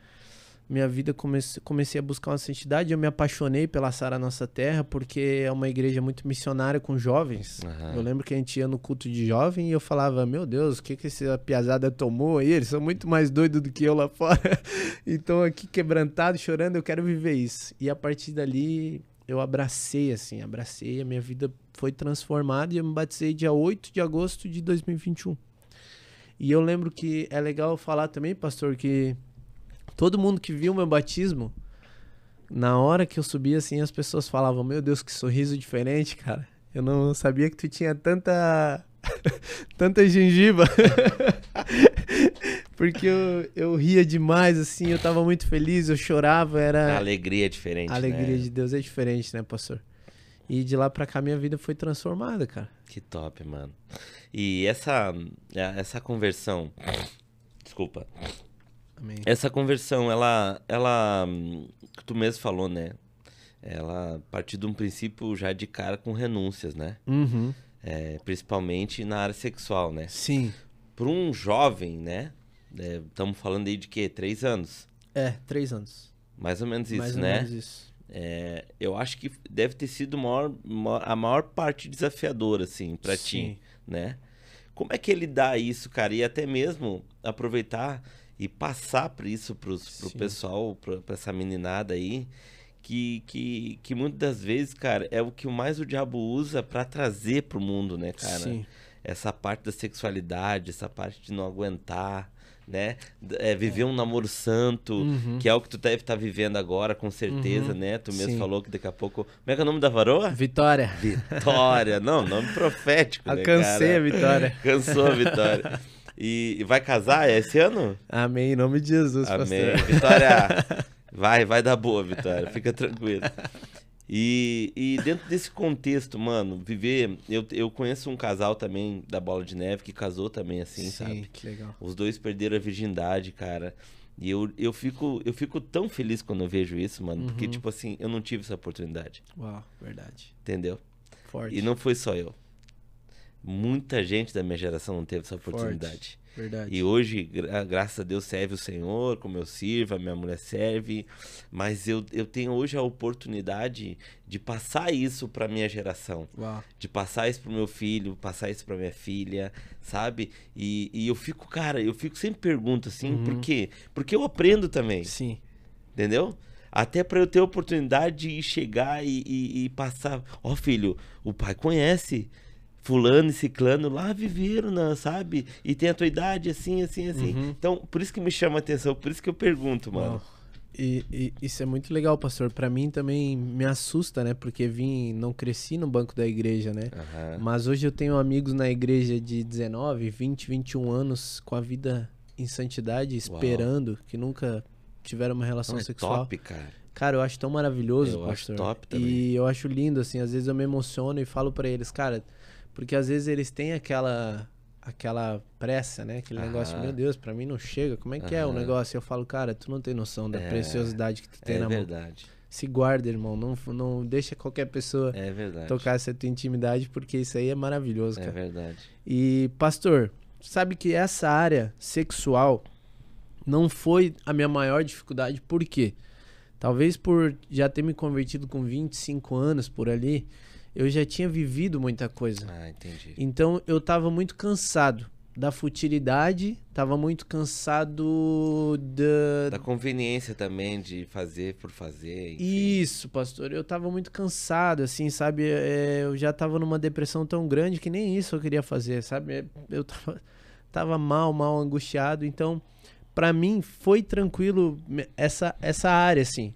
Minha vida comecei a buscar uma santidade. Eu me apaixonei pela Sara Nossa Terra, porque é uma igreja muito missionária com jovens. Eu lembro que a gente ia no culto de jovem e eu falava, meu Deus, o que essa piazada tomou aí? Eles são muito mais doidos do que eu lá fora. Então aqui quebrantado, chorando, eu quero viver isso. E a partir dali eu abracei, a minha vida foi transformada e eu me batizei dia 8 de agosto de 2021. E eu lembro que é legal falar também, pastor, que todo mundo que viu meu batismo, na hora que eu subi, assim, as pessoas falavam, meu Deus, que sorriso diferente, cara. Eu não sabia que tu tinha tanta gengiva. Porque eu ria demais, assim, eu tava muito feliz, eu chorava, era... A alegria é diferente, A alegria de Deus é diferente, né, pastor? E de lá pra cá minha vida foi transformada, cara. Que top, mano. E essa conversão... Desculpa. Amém. Essa conversão, ela... Que tu mesmo falou, né? Ela partiu de um princípio já de cara com renúncias, né? Uhum. Principalmente na área sexual, né? Sim. Para um jovem, né? Estamos falando aí de quê? 3 anos? 3 anos. Mais ou menos isso, Mais ou né? menos isso. Eu acho que deve ter sido a maior parte desafiadora, assim, pra ti, né? Como é que ele dá isso, cara? E até mesmo aproveitar e passar por isso pro pessoal, pra essa meninada aí, que muitas das vezes, cara, é o que mais o diabo usa pra trazer pro mundo, né, cara? Sim. Essa parte da sexualidade, essa parte de não aguentar, né? Viver um namoro santo, que é o que tu deve estar vivendo agora, com certeza, né? Tu mesmo falou que daqui a pouco... Como é que é o nome da varoa? Vitória. Vitória. Não, nome profético, Alcancei a Vitória. Cansou a Vitória. E vai casar esse ano? Amém, em nome de Jesus, Amém. pastor. Vitória, vai dar boa, Vitória. Fica tranquilo. E dentro desse contexto, mano, viver... Eu conheço um casal também da Bola de Neve que casou também assim, sabe? Que legal. Os dois perderam a virgindade, cara. E eu fico tão feliz quando eu vejo isso, mano. Porque, tipo assim, eu não tive essa oportunidade. Uau, verdade. Entendeu? Forte. E não foi só eu. Muita gente da minha geração não teve essa oportunidade. Forte. Verdade. E hoje, graças a Deus, serve o Senhor, como eu sirvo, a minha mulher serve. Mas eu tenho hoje a oportunidade de passar isso pra minha geração. Uau. De passar isso pro meu filho, passar isso pra minha filha, sabe? E eu fico, cara, sempre pergunto assim, por quê? Porque eu aprendo também. Sim. Entendeu? Até pra eu ter a oportunidade de chegar e passar. Ó, filho, o pai conhece fulano e ciclano, lá viveram, né, sabe? E tem a tua idade, assim. Então, por isso que me chama a atenção, por isso que eu pergunto, mano. Uau. E isso é muito legal, pastor. Pra mim também me assusta, né? Porque não cresci no banco da igreja, né? Mas hoje eu tenho amigos na igreja de 19, 20, 21 anos com a vida em santidade, esperando, que nunca tiveram uma relação sexual. Top, cara. Cara, eu acho tão maravilhoso, pastor. Acho top também. E eu acho lindo, assim, às vezes eu me emociono e falo pra eles, cara, porque às vezes eles têm aquela pressa, né? Aquele negócio, meu Deus, pra mim não chega. Como é que é o negócio? Eu falo, cara, tu não tem noção da preciosidade que tu tem na mão. É verdade. Se guarda, irmão. Não deixa qualquer pessoa tocar essa tua intimidade, porque isso aí é maravilhoso, cara. É verdade. E, pastor, sabe que essa área sexual não foi a minha maior dificuldade. Por quê? Talvez por já ter me convertido com 25 anos por ali, eu já tinha vivido muita coisa. Entendi. Então eu tava muito cansado da futilidade, tava muito cansado da conveniência também de fazer por fazer. Enfim. Isso, pastor. Eu tava muito cansado, assim, sabe? Eu já tava numa depressão tão grande que nem isso eu queria fazer, sabe? Eu tava mal angustiado. Então, pra mim, foi tranquilo essa área, assim.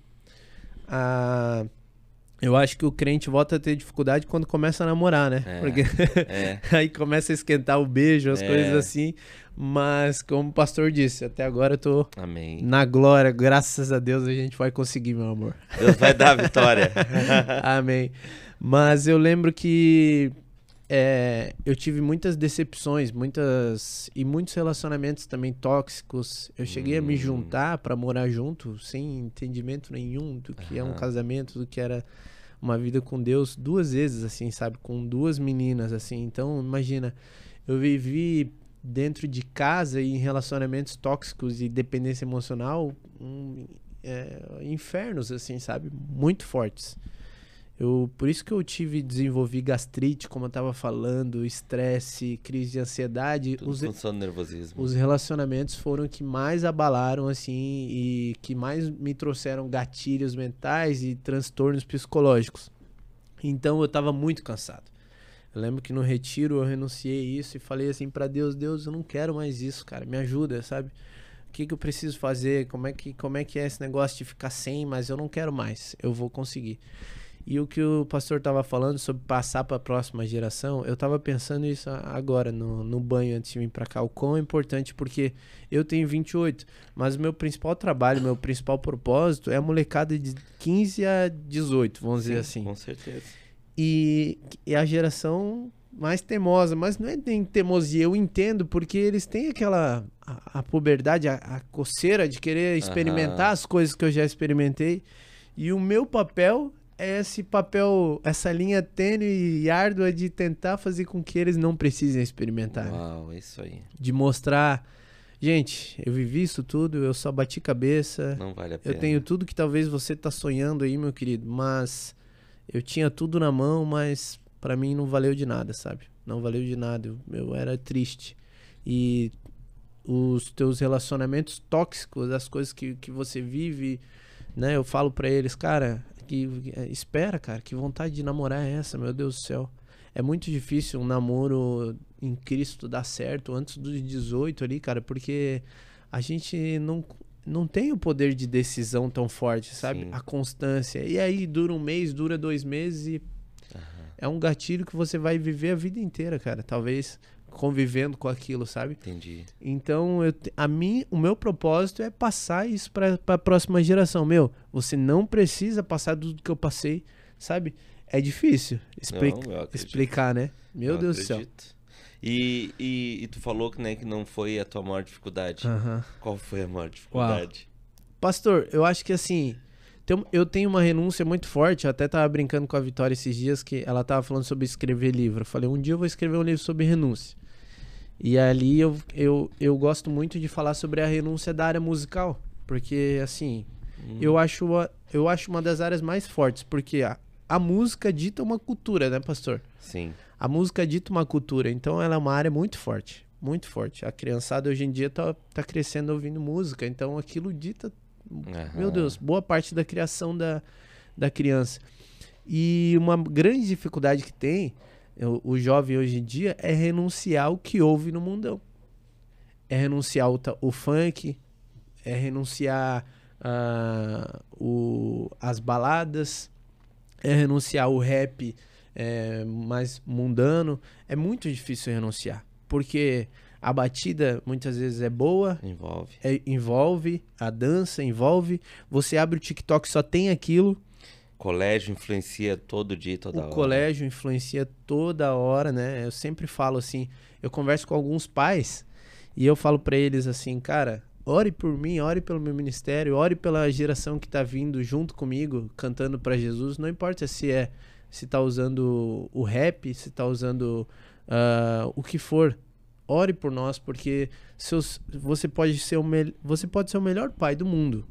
Eu acho que o crente volta a ter dificuldade quando começa a namorar, né? Porque aí começa a esquentar o beijo, as coisas assim. Mas, como o pastor disse, até agora eu tô na glória. Graças a Deus a gente vai conseguir, meu amor. Deus vai dar a vitória. Amém. Mas eu lembro que eu tive muitas decepções, muitos relacionamentos também tóxicos. Eu cheguei a me juntar pra morar junto, sem entendimento nenhum do que é um casamento, do que era uma vida com Deus, 2 vezes, assim, sabe? Com 2 meninas, assim. Então, imagina, eu vivi dentro de casa e em relacionamentos tóxicos e dependência emocional, infernos, assim, sabe? Muito fortes. Por isso que eu desenvolvi gastrite, como eu tava falando, estresse, crise de ansiedade. Tudo nervosismo. Os relacionamentos foram que mais abalaram, assim, e que mais me trouxeram gatilhos mentais e transtornos psicológicos. Então eu tava muito cansado. Eu lembro que no retiro eu renunciei isso e falei assim pra Deus, eu não quero mais isso, cara, me ajuda, sabe? O que eu preciso fazer? Como é que é esse negócio de ficar sem, mas eu não quero mais, eu vou conseguir. E o que o pastor estava falando sobre passar para a próxima geração, eu estava pensando isso agora no banho antes de vir para cá, o quão é importante, porque eu tenho 28, mas o meu principal trabalho, meu principal propósito é a molecada de 15 a 18, vamos dizer assim. Com certeza. E a geração mais teimosa, mas não é nem teimosia, eu entendo, porque eles têm aquela a puberdade, a coceira de querer experimentar Aham. as coisas que eu já experimentei. E o meu papel é esse papel, essa linha tênue e árdua de tentar fazer com que eles não precisem experimentar, né? Uau, é isso aí. De mostrar, gente, eu vivi isso tudo, eu só bati cabeça, Não vale a eu pena. tenho tudo que talvez você tá sonhando aí, meu querido, mas eu tinha tudo na mão, mas pra mim não valeu de nada, sabe? Não valeu de nada, eu era triste. E os teus relacionamentos tóxicos, as coisas que você vive, né? Eu falo pra eles, cara, espera, cara, que vontade de namorar é essa, meu Deus do céu. É muito difícil um namoro em Cristo dar certo antes dos 18 ali, cara, porque a gente não tem o poder de decisão tão forte, sabe? Sim. A constância. E aí dura um mês, dura 2 meses e é um gatilho que você vai viver a vida inteira, cara. Talvez convivendo com aquilo, sabe? Entendi. Então, o meu propósito é passar isso para a próxima geração. Meu, você não precisa passar tudo que eu passei, sabe? É difícil Não, eu acredito. explicar, né? Meu Eu Deus do céu. acredito. E tu falou que, né, que não foi a tua maior dificuldade. Aham. Qual foi a maior dificuldade? Pastor, eu acho que assim, eu tenho uma renúncia muito forte. Eu até tava brincando com a Vitória esses dias que ela tava falando sobre escrever livro. Eu falei, um dia eu vou escrever um livro sobre renúncia. E ali eu gosto muito de falar sobre a renúncia da área musical. Porque, assim, eu acho uma das áreas mais fortes. Porque a música dita uma cultura, né, pastor? Sim. A música dita uma cultura. Então ela é uma área muito forte. Muito forte. A criançada hoje em dia tá crescendo ouvindo música. Então aquilo dita, meu Deus, boa parte da criação da criança. E uma grande dificuldade que tem o jovem hoje em dia é renunciar ao que ouve no mundão. É renunciar o funk, é renunciar as baladas, é renunciar o rap mais mundano. É muito difícil renunciar, porque a batida muitas vezes é boa, Envolve. envolve, a dança envolve, você abre o TikTok, só tem aquilo. Colégio influencia todo dia, toda hora. O colégio influencia toda hora, né? Eu sempre falo assim, eu converso com alguns pais e eu falo pra eles assim, cara, ore por mim, ore pelo meu ministério, ore pela geração que tá vindo junto comigo, cantando pra Jesus. Não importa se tá usando o rap, se tá usando o que for. Ore por nós, porque você pode ser o melhor pai do mundo.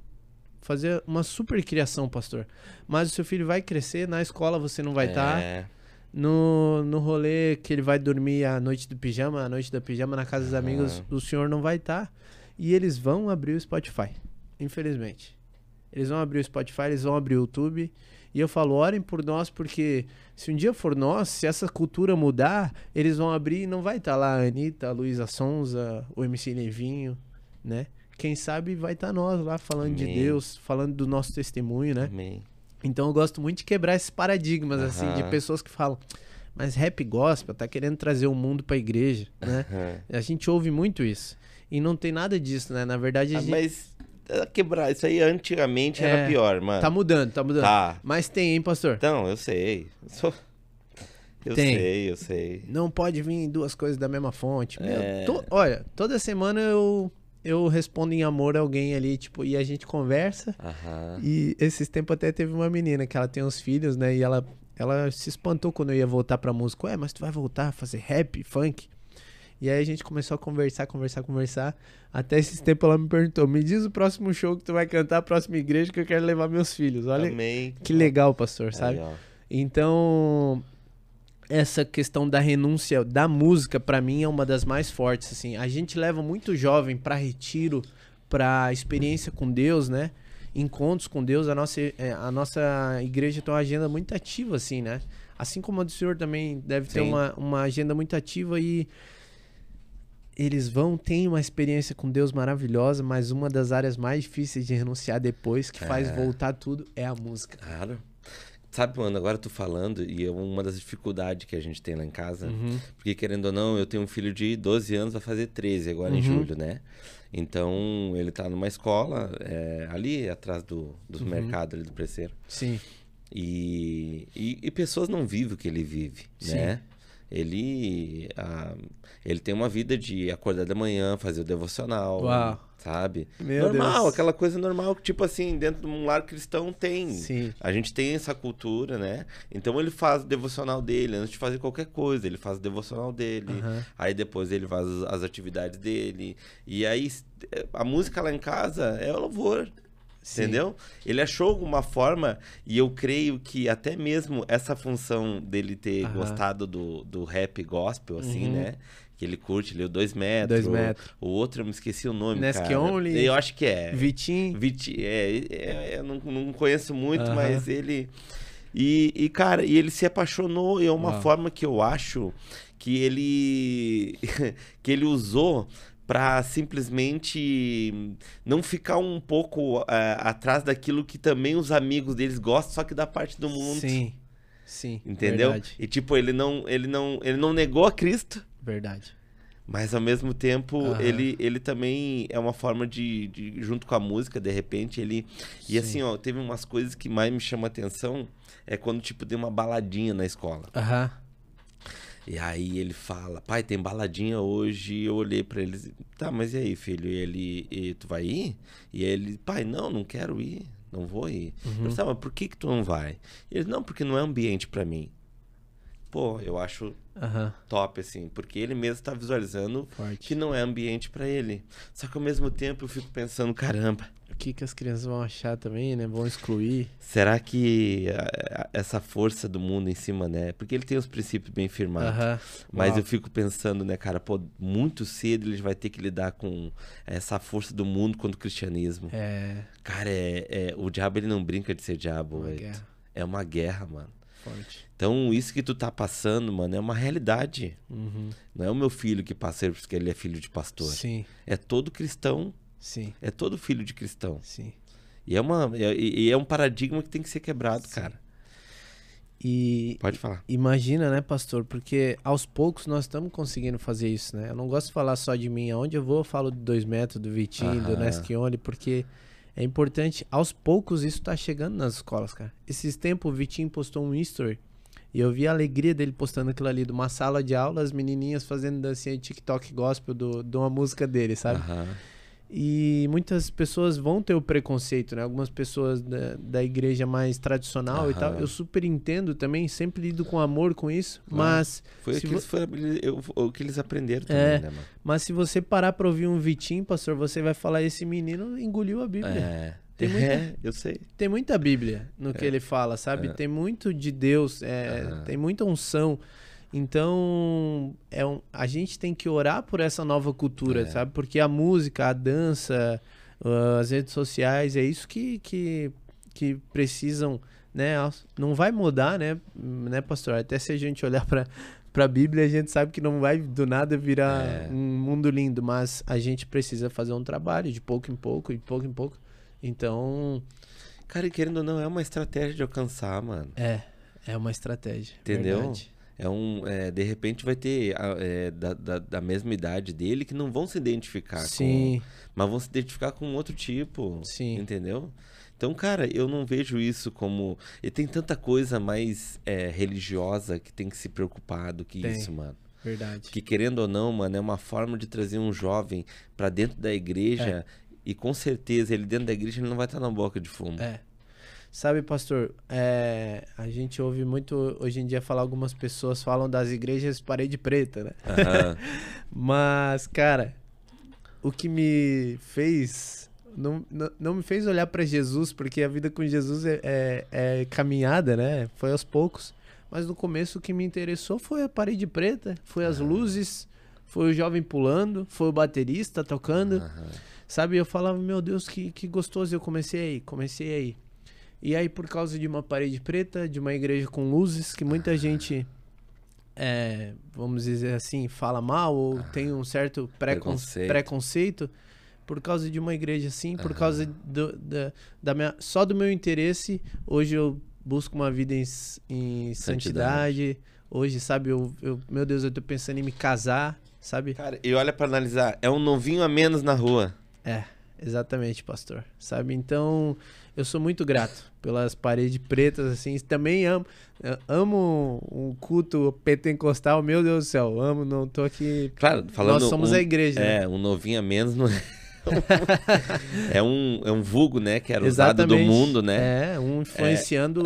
Fazer uma super criação, pastor. Mas o seu filho vai crescer, na escola você não vai estar. No rolê que ele vai dormir a noite da pijama, na casa dos amigos, o senhor não vai estar. E eles vão abrir o Spotify, infelizmente. Eles vão abrir o Spotify, eles vão abrir o YouTube. E eu falo, orem por nós, porque se um dia for nós, se essa cultura mudar, eles vão abrir e não vai estar lá a Anitta, a Luísa Sonza, o MC Nevinho, né? Quem sabe vai estar nós lá falando de Deus, falando do nosso testemunho, né? Amém. Então eu gosto muito de quebrar esses paradigmas, assim, de pessoas que falam, mas rap gospel tá querendo trazer o mundo pra igreja, né? A gente ouve muito isso. E não tem nada disso, né? Na verdade, a gente... Mas quebrar isso aí antigamente era pior, mano. Tá mudando. Tá. Mas tem, hein, pastor? Então, eu sei. Eu sei. Não pode vir duas coisas da mesma fonte. Olha, toda semana eu respondo em amor a alguém ali, tipo, e a gente conversa. E esses tempos até teve uma menina que ela tem uns filhos, né? E ela se espantou quando eu ia voltar pra música. Ué, mas tu vai voltar a fazer rap, funk? E aí a gente começou a conversar. Até esses tempos ela me perguntou, me diz o próximo show que tu vai cantar, a próxima igreja que eu quero levar meus filhos. Olha Amém. Que legal, pastor, sabe? Aí, Então, essa questão da renúncia da música, pra mim, é uma das mais fortes, assim. A gente leva muito jovem pra retiro, pra experiência com Deus, né? Encontros com Deus. A nossa igreja tem uma agenda muito ativa, assim, né? Assim como a do senhor também deve ter uma agenda muito ativa e eles têm uma experiência com Deus maravilhosa, mas uma das áreas mais difíceis de renunciar depois, que faz voltar tudo, é a música. Claro. Sabe, mano, agora tu falando, e é uma das dificuldades que a gente tem lá em casa, porque querendo ou não, eu tenho um filho de 12 anos, vai fazer 13 agora em julho, né? Então, ele tá numa escola ali atrás do mercado ali do Preceiro. Sim. E pessoas não vivem o que ele vive, Sim. né? Ele tem uma vida de acordar de manhã, fazer o devocional, Uau. sabe? Meu Normal, Deus. aquela coisa normal que, tipo assim, dentro de um lar cristão tem. Sim. A gente tem essa cultura, né? Então ele faz o devocional dele, antes de fazer qualquer coisa, ele faz o devocional dele, Aham. aí depois ele faz as atividades dele, e aí a música lá em casa é o louvor. Sim. Entendeu? Ele achou alguma forma, e eu creio que até mesmo essa função dele ter Aham. gostado do rap gospel, assim, Uhum. né? Que ele curte, ele é o 2 metros. 2 metros. O outro eu me esqueci o nome, Nesk cara. Only. Eu acho que é. Vitinho. Eu não conheço muito, Aham. mas ele... cara, e ele se apaixonou, e é uma Uau. forma que eu acho que ele que ele usou para simplesmente não ficar um pouco atrás daquilo que também os amigos deles gostam, só que da parte do mundo. Sim. Sim. Entendeu? Verdade. E tipo, ele não negou a Cristo, Verdade. mas ao mesmo tempo Aham. ele também é uma forma de junto com a música, de repente ele... E Sim. assim, ó, teve umas coisas que mais me chamam a atenção, é quando tipo deu uma baladinha na escola. Aham. E aí ele fala, pai, tem baladinha hoje. Eu olhei pra ele, tá, mas e aí, filho? E tu vai ir? E ele, pai, não quero ir, não vou ir. Eu disse, mas por que tu não vai? Ele, não, porque não é ambiente pra mim. Pô, eu acho Aham. top, assim, porque ele mesmo tá visualizando Forte. que não é ambiente pra ele. Só que ao mesmo tempo eu fico pensando, caramba, O que as crianças vão achar também, né? Vão excluir. será que essa força do mundo em cima, né? Porque ele tem os princípios bem firmados. Aham. Mas Uau. eu fico pensando, né, cara, pô, muito cedo ele vai ter que lidar com essa força do mundo contra o cristianismo. É. Cara, o diabo ele não brinca de ser diabo, Uma Wade. guerra. É uma guerra, mano. Forte. Então, isso que tu tá passando, mano, é uma realidade. Uhum. Não é o meu filho que passa isso porque ele é filho de pastor. Sim. É todo cristão, Sim. é todo filho de cristão. Sim. E é um paradigma que tem que ser quebrado, Sim. cara. E Pode falar. imagina, né, pastor? Porque aos poucos nós estamos conseguindo fazer isso, né? Eu não gosto de falar só de mim. Aonde eu vou, eu falo do 2 metros, do Vitinho, do Aham. Nesk Only, porque é importante. Aos poucos isso tá chegando nas escolas, cara. Esses tempos o Vitinho postou um history e eu vi a alegria dele postando aquilo ali, de uma sala de aula, as menininhas fazendo dancinha de TikTok gospel de uma música dele, sabe? Aham. E muitas pessoas vão ter o preconceito, né? Algumas pessoas da igreja mais tradicional e tal. Aham. Eu super entendo também, sempre lido com amor com isso. Claro. Mas, Foi se o que eles aprenderam também, É. né, mano? mas se você parar pra ouvir um Vitinho, pastor, você vai falar, esse menino engoliu a Bíblia. É. Tem muita- Eu sei. Tem muita Bíblia no que ele fala, sabe? É. Tem muito de Deus, Aham. tem muita unção. Então, a gente tem que orar por essa nova cultura, sabe? Porque a música, a dança, as redes sociais, é isso que precisam, né? Não vai mudar, né, pastor? Até se a gente olhar para a Bíblia, a gente sabe que não vai do nada virar um mundo lindo, mas a gente precisa fazer um trabalho de pouco em pouco, de pouco em pouco. Então, Cara, e querendo ou não, é uma estratégia de alcançar, mano. é uma estratégia. Entendeu? Verdade. De repente vai ter da mesma idade dele que não vão se identificar Sim. mas vão se identificar com outro tipo. Sim. Entendeu? Então, cara, eu não vejo isso como... E tem tanta coisa mais religiosa que tem que se preocupar do que Tem. isso, mano. Verdade. Que querendo ou não, mano, é uma forma de trazer um jovem pra dentro da igreja e com certeza ele dentro da igreja ele não vai estar na boca de fumo. Sabe, pastor, a gente ouve muito hoje em dia falar, algumas pessoas falam das igrejas parede preta, né? Aham. Mas, cara, o que me fez... Não me fez olhar pra Jesus, porque a vida com Jesus é caminhada, né? Foi aos poucos. Mas no começo o que me interessou foi a parede preta, foi as luzes, foi o jovem pulando, foi o baterista tocando. Aham. Sabe, eu falava, meu Deus, que gostoso. Eu comecei aí. E aí, por causa de uma parede preta, de uma igreja com luzes, que muita gente, vamos dizer assim, fala mal ou tem um certo preconceito, por causa de uma igreja assim, por causa só do meu interesse, hoje eu busco uma vida em santidade. Hoje, sabe, meu Deus, eu tô pensando em me casar, sabe? Cara, e olha pra analisar, é um novinho a menos na rua. exatamente, pastor. Sabe? Então, eu sou muito grato pelas paredes pretas, assim. Também amo um culto pentecostal, meu Deus do céu. Amo, não tô aqui. Claro, falando Nós somos a igreja, né? um novinho a menos não é. É um vulgo, né? Que era usado do Exatamente. mundo, né? Influenciando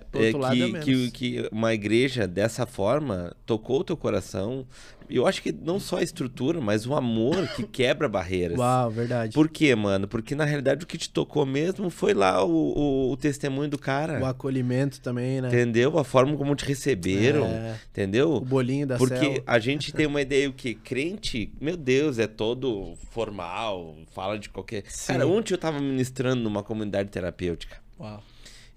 pro outro lado a menos. Que uma igreja dessa forma tocou o teu coração. Eu acho que não só a estrutura, mas o amor que quebra barreiras. Uau, verdade. Por quê, mano? Porque na realidade o que te tocou mesmo foi lá o testemunho do cara. O acolhimento também, né? Entendeu? A forma como te receberam. Entendeu? O bolinho da Porque célula. a gente tem uma ideia, o que? Crente, meu Deus, é todo formal, fala de qualquer... Sim. Cara, ontem eu tava ministrando numa comunidade terapêutica. Uau.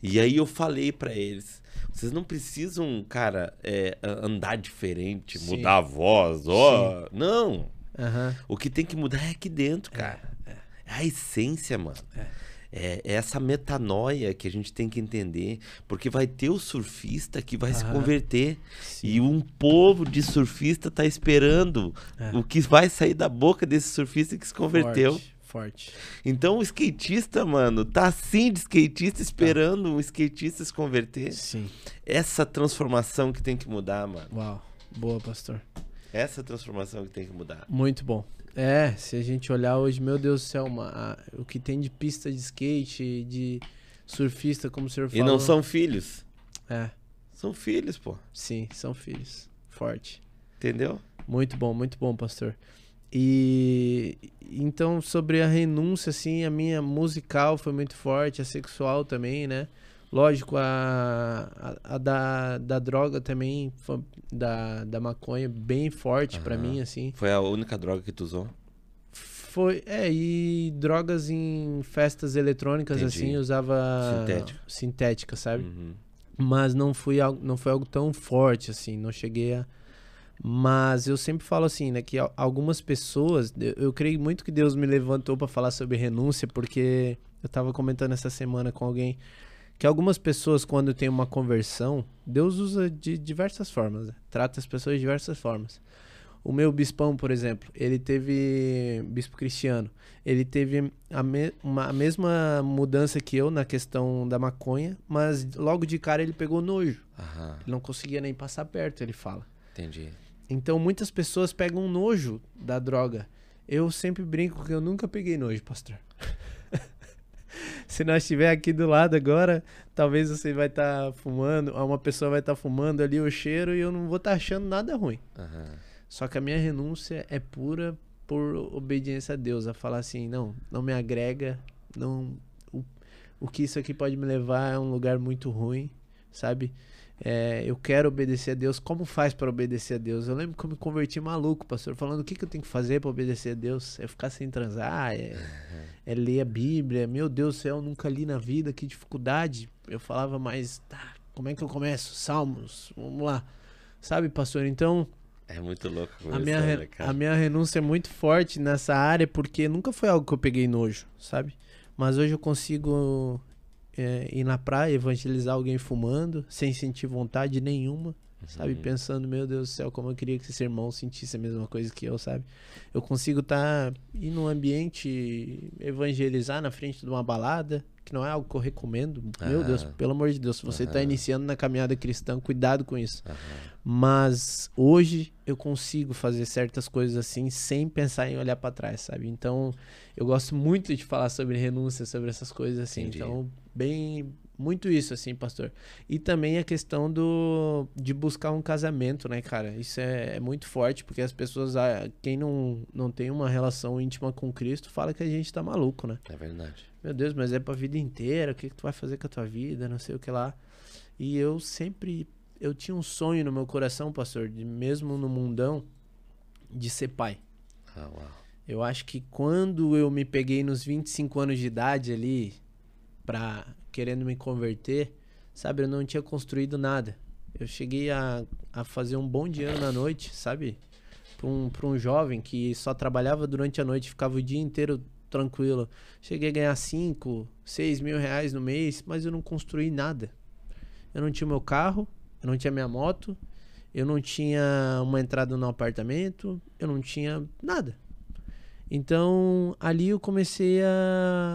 E aí eu falei pra eles, vocês não precisam, cara, andar diferente, Sim. mudar a voz, ó. Não. Aham. O que tem que mudar é aqui dentro, cara. É a essência, mano. É essa metanoia que a gente tem que entender. Porque vai ter o surfista que vai se converter. Sim. E um povo de surfista tá esperando o que vai sair da boca desse surfista que se converteu. Forte. Então o skatista, mano, tá assim de skatista esperando um skatista se converter. Sim. Essa transformação que tem que mudar, mano. Uau. Boa, pastor. Essa transformação que tem que mudar. Muito bom. Se a gente olhar hoje, meu Deus do céu, o que tem de pista de skate, de surfista, como o senhor falou. E não são filhos. São filhos, pô. Sim, são filhos. Forte. Entendeu? Muito bom, pastor. E então, sobre a renúncia, assim, a minha musical foi muito forte, a sexual também, né? Lógico, a da droga também, da maconha, bem forte pra mim, assim. Foi a única droga que tu usou? Foi, e drogas em festas eletrônicas, Entendi. assim, eu usava sintética, sabe? Mas não foi algo tão forte, assim, não cheguei a... Mas eu sempre falo assim, né, que algumas pessoas, eu creio muito que Deus me levantou pra falar sobre renúncia, porque eu tava comentando essa semana com alguém que algumas pessoas, quando tem uma conversão, Deus usa de diversas formas, né? Trata as pessoas de diversas formas. O meu bispão, por exemplo, bispo Cristiano, ele teve a mesma mudança que eu na questão da maconha, mas logo de cara ele pegou nojo. Ele não conseguia nem passar perto, ele fala. Entendi. Então muitas pessoas pegam nojo da droga. Eu sempre brinco que eu nunca peguei nojo, pastor. Se nós estiver aqui do lado agora, talvez você vai estar fumando, uma pessoa vai estar fumando ali o cheiro e eu não vou estar achando nada ruim. Só que a minha renúncia é pura por obediência a Deus, a falar assim, não me agrega, não, o que isso aqui pode me levar é um lugar muito ruim, sabe? Eu quero obedecer a Deus. Como faz para obedecer a Deus? Eu lembro que eu me converti maluco, pastor, falando o que eu tenho que fazer para obedecer a Deus. É ficar sem transar, é ler a Bíblia. Meu Deus do céu, eu nunca li na vida, que dificuldade. Eu falava, mas como é que eu começo? Salmos, vamos lá. Sabe, pastor? Então... É muito louco. A minha renúncia é muito forte nessa área, porque nunca foi algo que eu peguei nojo, sabe? Mas hoje eu consigo ir na praia, evangelizar alguém fumando, sem sentir vontade nenhuma, sabe? Pensando, meu Deus do céu, como eu queria que esse irmão sentisse a mesma coisa que eu, sabe? Eu consigo ir num ambiente, evangelizar na frente de uma balada, que não é algo que eu recomendo. Meu Deus, pelo amor de Deus, se você está iniciando na caminhada cristã, cuidado com isso. Mas hoje eu consigo fazer certas coisas assim sem pensar em olhar para trás, sabe? Então eu gosto muito de falar sobre renúncia, sobre essas coisas assim. Entendi. Então, muito isso assim, pastor. E também a questão de buscar um casamento, né, cara? Isso é muito forte, porque as pessoas, quem não tem uma relação íntima com Cristo, fala que a gente tá maluco, né? É verdade. Meu Deus, mas é pra vida inteira, o que tu vai fazer com a tua vida, não sei o que lá. E eu tinha um sonho no meu coração, pastor, mesmo no mundão, de ser pai. Uau. Eu acho que quando eu me peguei nos 25 anos de idade ali, querendo me converter, sabe, eu não tinha construído nada. Eu cheguei a fazer um bom dinheiro na noite, sabe? Pra um jovem que só trabalhava durante a noite, ficava o dia inteiro tranquilo. Cheguei a ganhar 5, 6 mil reais no mês, mas eu não construí nada. Eu não tinha meu carro, eu não tinha minha moto, eu não tinha uma entrada no apartamento, eu não tinha nada. Então, ali eu comecei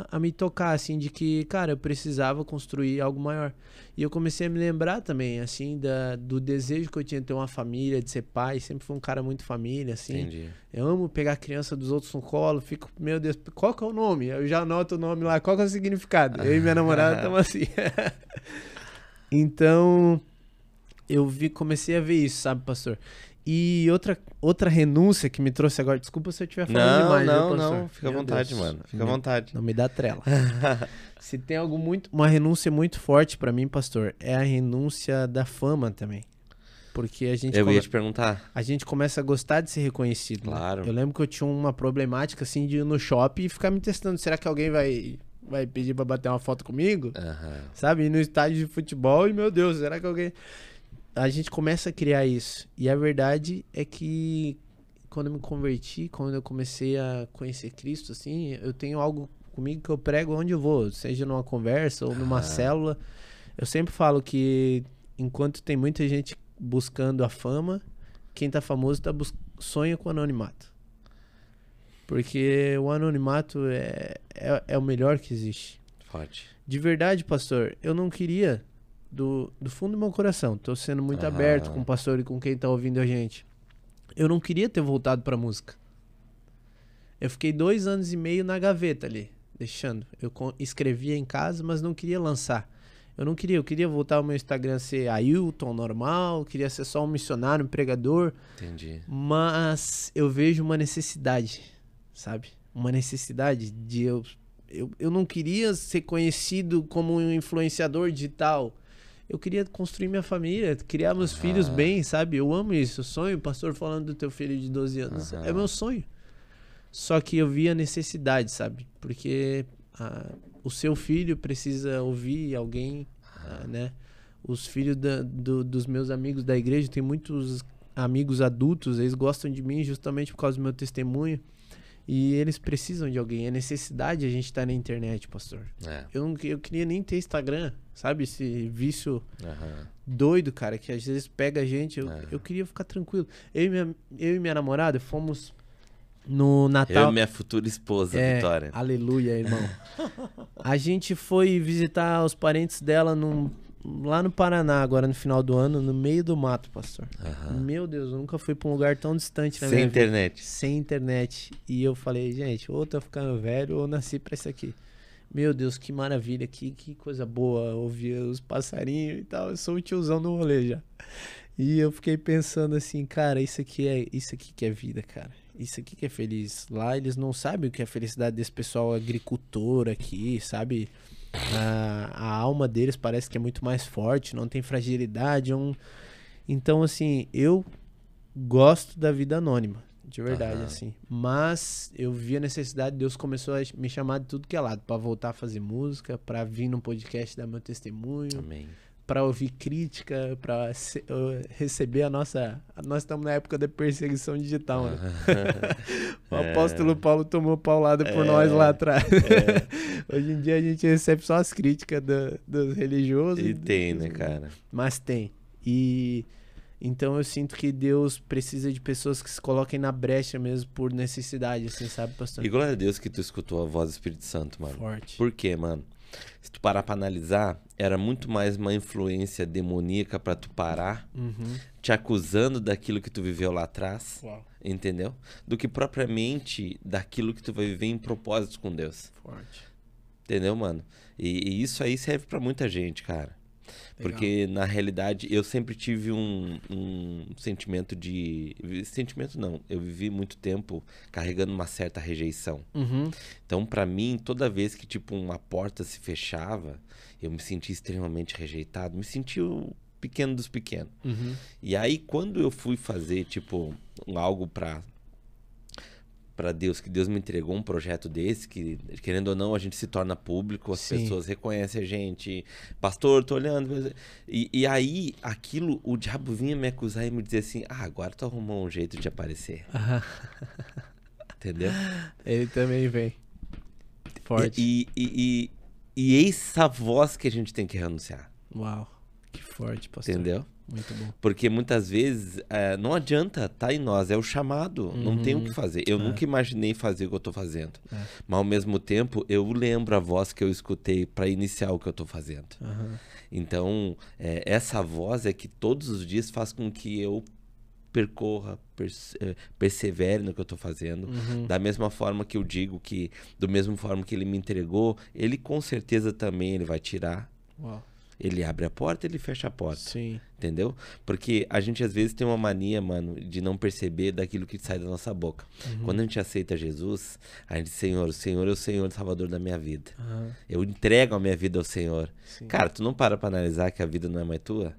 a me tocar, assim, de que, cara, eu precisava construir algo maior. E eu comecei a me lembrar também, assim, do desejo que eu tinha de ter uma família, de ser pai. Sempre fui um cara muito família, assim. Entendi. Eu amo pegar a criança dos outros no colo, fico, meu Deus, qual que é o nome? Eu já anoto o nome lá, qual que é o significado? Eu e minha namorada estamos assim. Então, comecei a ver isso, sabe, pastor? E outra renúncia que me trouxe agora, desculpa se eu estiver falando demais, viu, pastor? Não, fica à vontade, mano. Fica à vontade. Não me dá trela. Se tem uma renúncia muito forte pra mim, pastor, é a renúncia da fama também. Porque a gente ia te perguntar. A gente começa a gostar de ser reconhecido. Claro. Né? Eu lembro que eu tinha uma problemática assim de ir no shopping e ficar me testando. Será que alguém vai pedir pra bater uma foto comigo? Sabe? Ir no estádio de futebol e, meu Deus, será que alguém... A gente começa a criar isso. E a verdade é que quando eu me converti, quando eu comecei a conhecer Cristo, assim, eu tenho algo comigo que eu prego onde eu vou, seja numa conversa ou numa célula. Eu sempre falo que enquanto tem muita gente buscando a fama, quem tá famoso sonha com o anonimato. Porque o anonimato é o melhor que existe. Forte. De verdade, pastor, eu não queria... Do fundo do meu coração, tô sendo muito aberto com o pastor e com quem tá ouvindo a gente. Eu não queria ter voltado pra música. Eu fiquei 2 anos e meio na gaveta ali, deixando. Eu escrevia em casa, mas não queria lançar. Eu queria voltar ao meu Instagram a ser Ailton, normal, queria ser só um missionário, um pregador. Entendi. Mas eu vejo uma necessidade, sabe? Uma necessidade de eu não queria ser conhecido como um influenciador digital. Eu queria construir minha família, criar meus filhos bem, sabe? Eu amo isso. Eu sonho, o pastor falando do teu filho de 12 anos. É meu sonho. Só que eu vi a necessidade, sabe? Porque o seu filho precisa ouvir alguém, né? Os filhos dos meus amigos da igreja, tem muitos amigos adultos, eles gostam de mim justamente por causa do meu testemunho. E eles precisam de alguém. É necessidade a gente estar na internet, pastor. Eu queria nem ter Instagram, sabe? Esse vício doido, cara, que às vezes pega a gente. Eu queria ficar tranquilo. Eu e minha namorada fomos no Natal. Eu e minha futura esposa, Vitória. Aleluia, irmão. A gente foi visitar os parentes dela lá no Paraná, agora no final do ano, no meio do mato, pastor. Meu Deus, eu nunca fui pra um lugar tão distante na minha vida. Sem internet. Sem internet. E eu falei, gente, ou tô ficando velho ou nasci pra isso aqui. Meu Deus, que maravilha, que coisa boa ouvir os passarinhos e tal. Eu sou o tiozão do rolê já. E eu fiquei pensando assim, cara, isso aqui que é vida, cara. Isso aqui que é feliz. Lá eles não sabem o que é a felicidade desse pessoal agricultor aqui, sabe? A alma deles parece que é muito mais forte, não tem fragilidade. Então, assim, eu gosto da vida anônima, de verdade, assim. Mas eu vi a necessidade, Deus começou a me chamar de tudo que é lado, pra voltar a fazer música, pra vir no podcast dar meu testemunho. Amém. Pra ouvir crítica, pra receber Nós estamos na época da perseguição digital, né? O apóstolo Paulo tomou paulada por nós lá atrás. Hoje em dia a gente recebe só as críticas dos religiosos. E tem, né, cara? Mas tem. E então eu sinto que Deus precisa de pessoas que se coloquem na brecha mesmo por necessidade, assim, sabe, pastor? E glória a Deus que tu escutou a voz do Espírito Santo, mano. Forte. Por quê, mano? Se tu parar pra analisar, era muito mais uma influência demoníaca pra tu parar, te acusando daquilo que tu viveu lá atrás, entendeu? Do que propriamente daquilo que tu vai viver em propósitos com Deus. Forte. Entendeu, mano? E isso aí serve pra muita gente, cara. Porque, na realidade, eu sempre tive um sentimento de... Sentimento não. Eu vivi muito tempo carregando uma certa rejeição. Então, pra mim, toda vez que, tipo, uma porta se fechava, eu me sentia extremamente rejeitado. Me sentia o pequeno dos pequenos. E aí, quando eu fui fazer, tipo, algo pra Deus, que Deus me entregou um projeto desse, que, querendo ou não, a gente se torna público, as pessoas reconhecem a gente, pastor, tô olhando. E aí, aquilo, o diabo vinha me acusar e me dizer assim, agora tu arrumou um jeito de aparecer. Entendeu? Ele também vem. Forte. E essa voz que a gente tem que renunciar. Uau, que forte, pastor. Entendeu? Muito bom. Porque muitas vezes não adianta, tá em nós, é o chamado, não tem o que fazer. Eu nunca imaginei fazer o que eu tô fazendo. Mas ao mesmo tempo, eu lembro a voz que eu escutei para iniciar o que eu tô fazendo. Então, essa voz é que todos os dias faz com que eu percorra, persevere no que eu tô fazendo. Da mesma forma que eu digo que, do mesmo forma que ele me entregou, ele com certeza também ele vai tirar. Uau. Ele abre a porta, ele fecha a porta. Sim. Entendeu? Porque a gente às vezes tem uma mania, mano, de não perceber daquilo que sai da nossa boca. Quando a gente aceita Jesus, a gente diz, Senhor, o Senhor é o Senhor e Salvador da minha vida. Eu entrego a minha vida ao Senhor. Sim. Cara, tu não para pra analisar que a vida não é mais tua?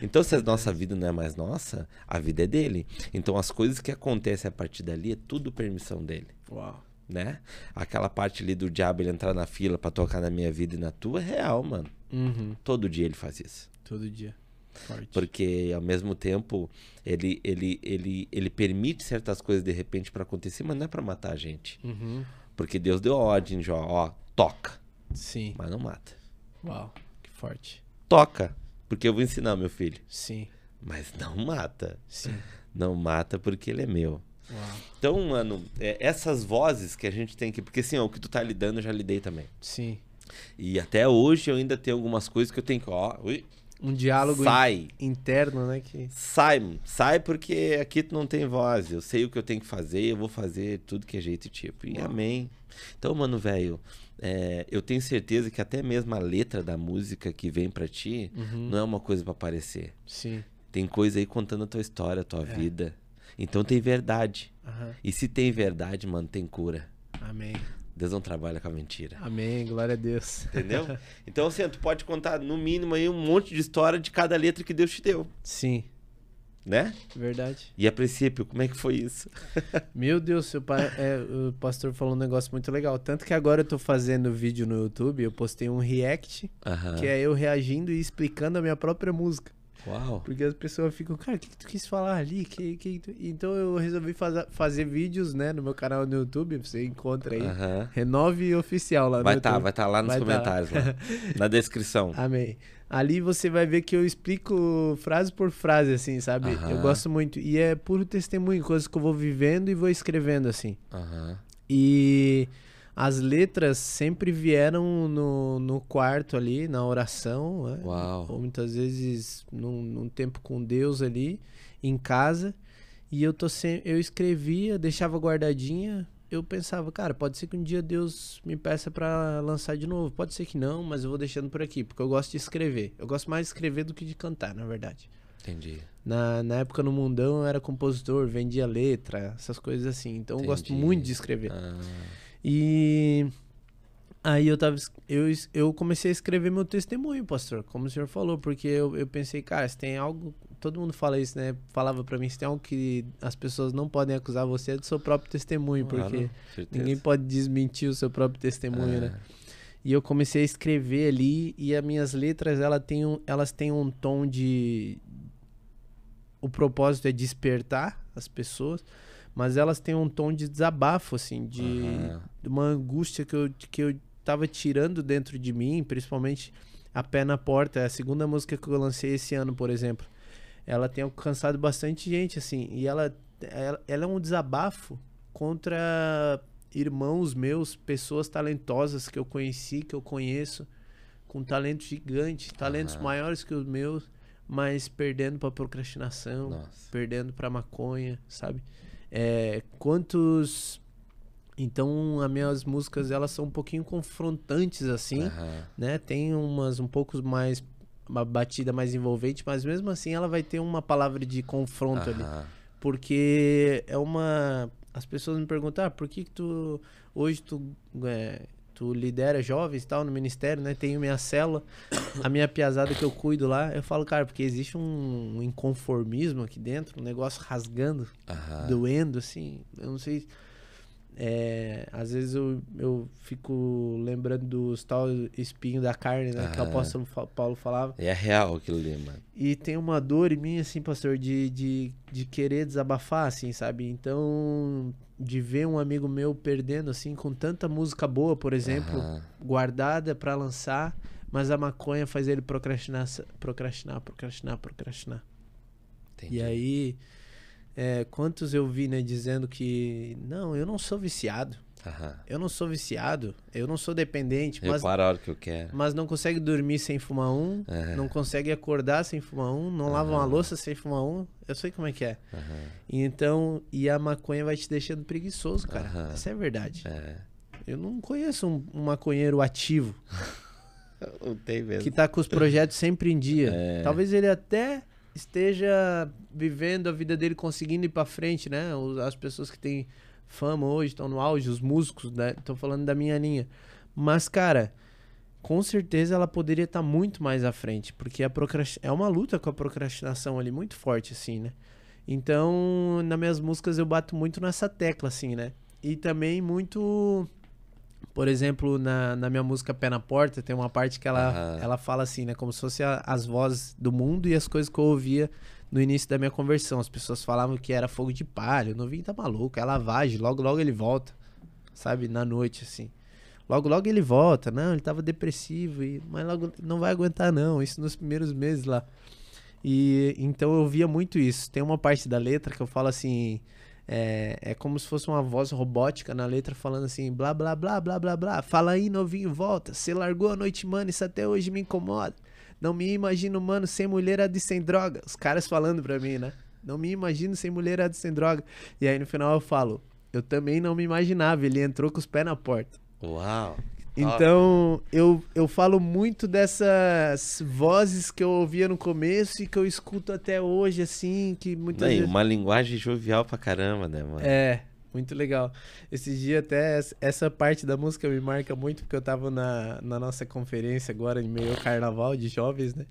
Então, se a nossa vida não é mais nossa, a vida é dele. Então, as coisas que acontecem a partir dali é tudo permissão dele. Uau. Né? Aquela parte ali do diabo ele entrar na fila pra tocar na minha vida e na tua é real, mano. Todo dia ele faz isso. Todo dia. Forte. Porque ao mesmo tempo ele permite certas coisas de repente pra acontecer, mas não é pra matar a gente. Porque Deus deu a ordem, ó, toca. Sim. Mas não mata. Uau, que forte. Toca, porque eu vou ensinar meu filho. Sim. Mas não mata. Sim. Não mata porque ele é meu. Uau. Então, mano, essas vozes que a gente tem que... Porque assim, ó, o que tu tá lidando eu já lidei também. Sim. E até hoje eu ainda tenho algumas coisas que eu tenho que... Um diálogo interno, né? Que... Sai porque aqui tu não tem voz. Eu sei o que eu tenho que fazer, eu vou fazer tudo que é jeito e tipo. E amém. Então, mano, velho, eu tenho certeza que até mesmo a letra da música que vem pra ti não é uma coisa pra aparecer. Sim. Tem coisa aí contando a tua história, a tua vida. Então tem verdade. E se tem verdade, mano, tem cura. Amém. Deus não trabalha com a mentira. Amém, glória a Deus. Entendeu? Então, assim, tu pode contar, no mínimo, aí um monte de história de cada letra que Deus te deu. Sim. Né? Verdade. E a princípio, como é que foi isso? Meu Deus, o pastor falou um negócio muito legal. Tanto que agora eu tô fazendo vídeo no YouTube, eu postei um react, que é eu reagindo e explicando a minha própria música. Uau. Porque as pessoas ficam, cara, o que tu quis falar ali? Então eu resolvi fazer vídeos, né, no meu canal no YouTube, você encontra aí. Renove Oficial lá no YouTube. Vai estar lá nos comentários, lá, na descrição. Amém. Ali você vai ver que eu explico frase por frase, assim, sabe? Eu gosto muito. E é puro testemunho, coisas que eu vou vivendo e vou escrevendo, assim. E as letras sempre vieram no quarto ali, na oração, né? Uau. Ou muitas vezes num tempo com Deus ali, em casa. E eu escrevia, deixava guardadinha. Eu pensava, cara, pode ser que um dia Deus me peça pra lançar de novo. Pode ser que não, mas eu vou deixando por aqui, porque eu gosto de escrever. Eu gosto mais de escrever do que de cantar, na verdade. Entendi. Na época no Mundão eu era compositor, vendia letra, essas coisas assim. Então eu gosto muito de escrever. E aí eu comecei a escrever meu testemunho, pastor, como o senhor falou, porque eu pensei, cara, se tem algo, todo mundo fala isso, né? Falava pra mim, se tem algo que as pessoas não podem acusar você é do seu próprio testemunho, porque ninguém pode desmentir o seu próprio testemunho, né? E eu comecei a escrever ali e as minhas letras, elas têm um tom de... O propósito é despertar as pessoas, mas elas têm um tom de desabafo, assim, de uma angústia que eu tava tirando dentro de mim, principalmente A Pé na Porta, a segunda música que eu lancei esse ano, por exemplo. Ela tem alcançado bastante gente, assim, e ela é um desabafo contra irmãos meus, pessoas talentosas que eu conheci, que eu conheço, com talento gigante, talentos maiores que os meus, mas perdendo pra procrastinação, perdendo pra maconha, sabe? Então as minhas músicas, elas são um pouquinho confrontantes assim, né? Tem um pouco mais, uma batida mais envolvente, mas mesmo assim ela vai ter uma palavra de confronto ali, porque as pessoas me perguntam, por que hoje tu lidera jovens e tal no ministério, né? Tenho minha célula, a minha piazada que eu cuido lá. Eu falo, cara, porque existe um inconformismo aqui dentro, um negócio rasgando, doendo, assim. Eu não sei. Às vezes eu fico lembrando dos tal espinho da carne, né? Que o apóstolo Paulo falava. É real aquilo ali, mano. E tem uma dor em mim, assim, pastor, de querer desabafar, assim, sabe? Então, de ver um amigo meu perdendo, assim, com tanta música boa, por exemplo, guardada pra lançar, mas a maconha faz ele procrastinar. Entendi. E aí, quantos eu vi, né, dizendo que, não, eu não sou viciado. Aham. Eu não sou viciado, eu não sou dependente, Eu paro a hora que eu quero. mas não consegue dormir sem fumar um, não consegue acordar sem fumar um, não lava uma louça sem fumar um. Eu sei como é que é. Então, e a maconha vai te deixando preguiçoso, cara. Essa é a verdade. Eu não conheço um maconheiro ativo Não tem mesmo. que tá com os projetos sempre em dia. Talvez ele até esteja vivendo a vida dele, conseguindo ir pra frente, né? As pessoas que têm fama hoje estão no auge, os músicos, né? Tô falando da minha linha. Mas, cara, com certeza ela poderia estar muito mais à frente, porque é uma luta com a procrastinação ali muito forte, assim, né? Então, nas minhas músicas eu bato muito nessa tecla, assim, né? E também muito... Por exemplo, na minha música Pé na Porta, tem uma parte que ela fala assim, né? Como se fosse as vozes do mundo e as coisas que eu ouvia no início da minha conversão. As pessoas falavam que era fogo de palha, o novinho tá maluco, é lavagem, logo logo ele volta, sabe? Na noite, assim. Logo logo ele volta, não, ele tava depressivo, mas logo não vai aguentar não, isso nos primeiros meses lá. E então eu via muito isso. Tem uma parte da letra que eu falo assim... É como se fosse uma voz robótica na letra falando assim, blá, blá, blá, blá, blá, blá. Fala aí, novinho, volta. Você largou a noite, mano, isso até hoje me incomoda. Não me imagino, mano, sem mulherada e sem droga. Os caras falando pra mim, né? Não me imagino sem mulherada e sem droga. E aí no final eu falo, eu também não me imaginava. Ele entrou com os pés na porta. Uau! Então, eu falo muito dessas vozes que eu ouvia no começo e que eu escuto até hoje, assim, que muitas vezes... Uma linguagem jovial pra caramba, né, mano? Muito legal. Esses dias até, essa parte da música me marca muito, porque eu tava na nossa conferência agora, em meio ao carnaval de jovens, né?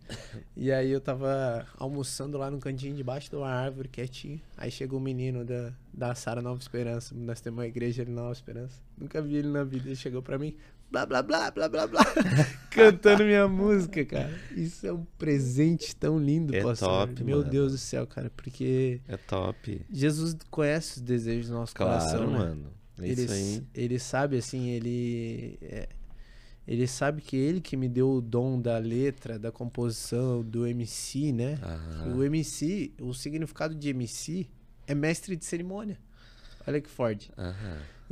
E aí eu tava almoçando lá no cantinho debaixo de uma árvore, quietinho. Aí chegou um menino da Sara Nova Esperança. Nós temos uma igreja ali na Nova Esperança. Nunca vi ele na vida. Ele chegou pra mim, blá, blá, blá, blá, blá, blá, cantando minha música, cara. Isso é um presente tão lindo, pastor. Top, Meu mano. Deus do céu, cara, porque... É top. Jesus conhece os desejos do nosso coração, né? Mano. Isso aí. Ele sabe, assim, ele sabe que ele que me deu o dom da letra, da composição, do MC, né? O MC, o significado de MC é mestre de cerimônia. Olha que forte.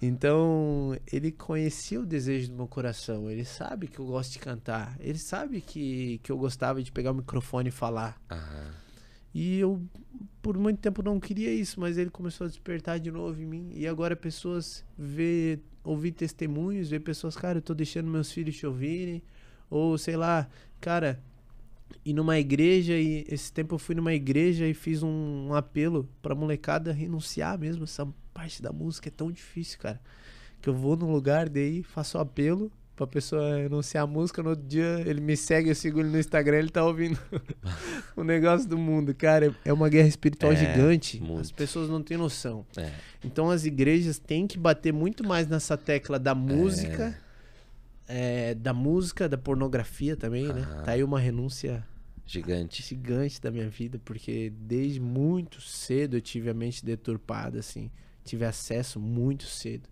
Então, ele conhecia o desejo do meu coração. Ele sabe que eu gosto de cantar. Ele sabe que eu gostava de pegar o microfone e falar. E eu, por muito tempo, não queria isso, mas ele começou a despertar de novo em mim. E agora pessoas ouvir testemunhos, ver pessoas, cara, eu tô deixando meus filhos te ouvirem. Ou, sei lá, cara, ir numa igreja, e esse tempo eu fui numa igreja e fiz um apelo pra molecada renunciar mesmo. Essa parte da música é tão difícil, cara, que eu vou num lugar, daí faço o apelo pra pessoa renunciar a música, no outro dia ele me segue, eu sigo ele no Instagram, ele tá ouvindo o negócio do mundo. Cara, é uma guerra espiritual gigante. Muito. As pessoas não têm noção. Então as igrejas têm que bater muito mais nessa tecla da música, da pornografia também, né? Tá aí uma renúncia gigante da minha vida, porque desde muito cedo eu tive a mente deturpada, assim, tive acesso muito cedo.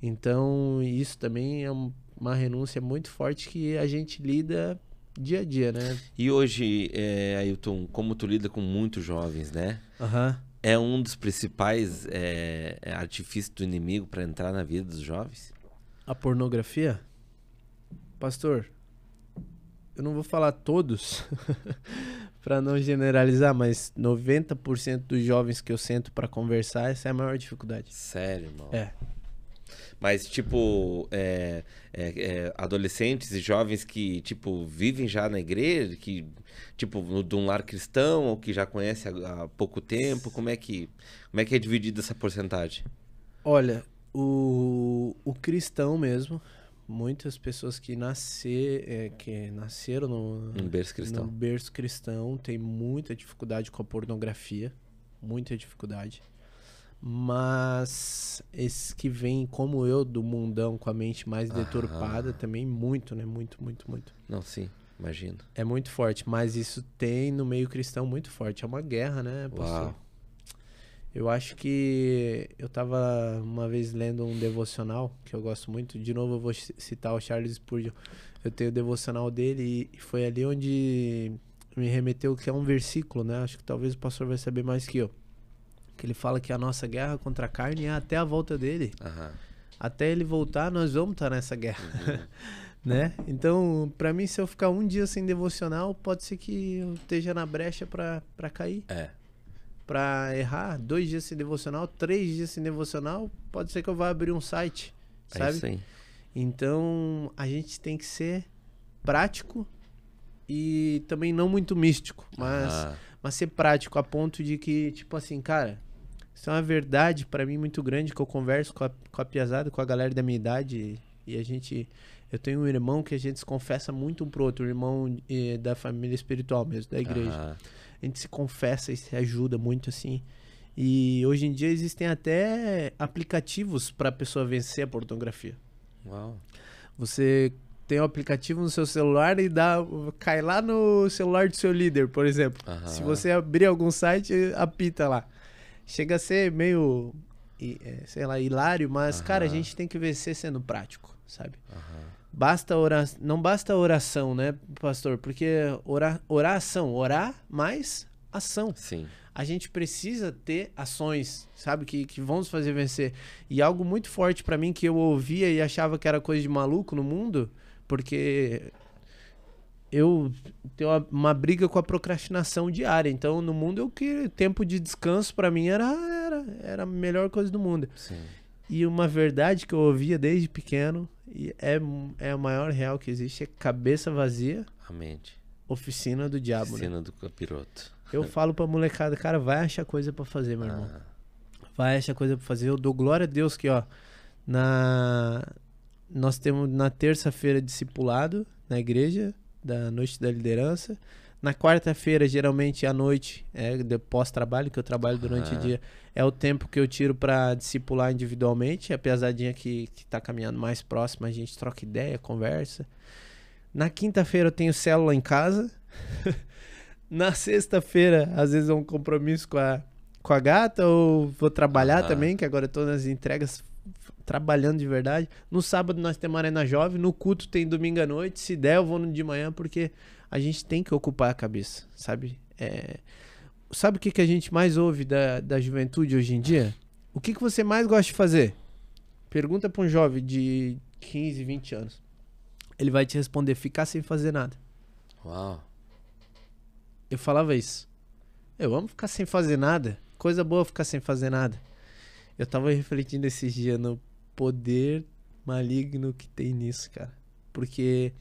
Então isso também é uma renúncia muito forte que a gente lida dia a dia, né? E hoje, Ailton, como tu lida com muitos jovens, né? Aham. É um dos principais artifícios do inimigo para entrar na vida dos jovens? A pornografia? Pastor, eu não vou falar todos, para não generalizar, mas 90% dos jovens que eu sento para conversar, essa é a maior dificuldade. Sério, irmão? Mas, tipo, adolescentes e jovens que, tipo, vivem já na igreja, que, tipo, de um lar cristão, ou que já conhece há pouco tempo, como é que é dividida essa porcentagem? Olha, o cristão mesmo, muitas pessoas que nasceram no berço cristão têm muita dificuldade com a pornografia, muita dificuldade. Mas esses que vêm como eu do mundão com a mente mais deturpada também muito, né? Muito. Não, sim, imagino. É muito forte, mas isso tem no meio cristão muito forte. É uma guerra, né, pastor? Uau. Eu acho que eu tava uma vez lendo um devocional, que eu gosto muito. De novo eu vou citar o Charles Spurgeon. Eu tenho o devocional dele e foi ali onde me remeteu que é um versículo, né? Acho que talvez o pastor vai saber mais que eu. Que ele fala que a nossa guerra contra a carne é até a volta dele. Até ele voltar, nós vamos estar nessa guerra. Né? Então, pra mim, se eu ficar um dia sem devocional, pode ser que eu esteja na brecha pra cair. Pra errar. 2 dias sem devocional, 3 dias sem devocional, pode ser que eu vá abrir um site, sabe? É isso aí. Então, a gente tem que ser prático e também não muito místico, mas ser prático a ponto de que, tipo assim, cara, isso é uma verdade pra mim muito grande, que eu converso com a piazada, com a galera da minha idade e a gente... Eu tenho um irmão que a gente se confessa muito um pro outro, um irmão da família espiritual mesmo, da igreja. A gente se confessa e se ajuda muito, assim. E hoje em dia existem até aplicativos pra pessoa vencer a pornografia. Uau. Você tem um aplicativo no seu celular e cai lá no celular do seu líder, por exemplo. Se você abrir algum site, apita lá. Chega a ser meio, sei lá, hilário, mas, cara, a gente tem que vencer sendo prático, sabe? Não basta oração, né, pastor? Porque oração, orar mais ação. Sim. A gente precisa ter ações, sabe? Que vão nos fazer vencer. E algo muito forte pra mim que eu ouvia e achava que era coisa de maluco no mundo, porque eu tenho uma briga com a procrastinação diária. Então, no mundo, tempo de descanso pra mim era a melhor coisa do mundo. Sim. E uma verdade que eu ouvia desde pequeno, e é a maior real que existe, é cabeça vazia, A mente. oficina do diabo. Oficina do capiroto. Eu falo pra molecada, cara, vai achar coisa pra fazer, meu irmão. Vai achar coisa pra fazer. Eu dou glória a Deus que, ó, nós temos na terça-feira discipulado na igreja, da Noite da Liderança. Na quarta-feira, geralmente à noite, de pós-trabalho, que eu trabalho durante o dia, é o tempo que eu tiro pra discipular individualmente. A pesadinha que tá caminhando mais próxima, a gente troca ideia, conversa. Na quinta-feira eu tenho célula em casa. Na sexta-feira, às vezes é um compromisso com a gata, ou vou trabalhar também, que agora eu tô nas entregas trabalhando de verdade. No sábado nós temos Arena Jovem, no culto tem domingo à noite, se der eu vou no de manhã, porque a gente tem que ocupar a cabeça, sabe? Sabe o que a gente mais ouve da juventude hoje em dia? O que você mais gosta de fazer? Pergunta pra um jovem de 15, 20 anos. Ele vai te responder, ficar sem fazer nada. Uau. Eu falava isso. Eu amo ficar sem fazer nada. Coisa boa ficar sem fazer nada. Eu tava refletindo esses dias no poder maligno que tem nisso, cara. Porque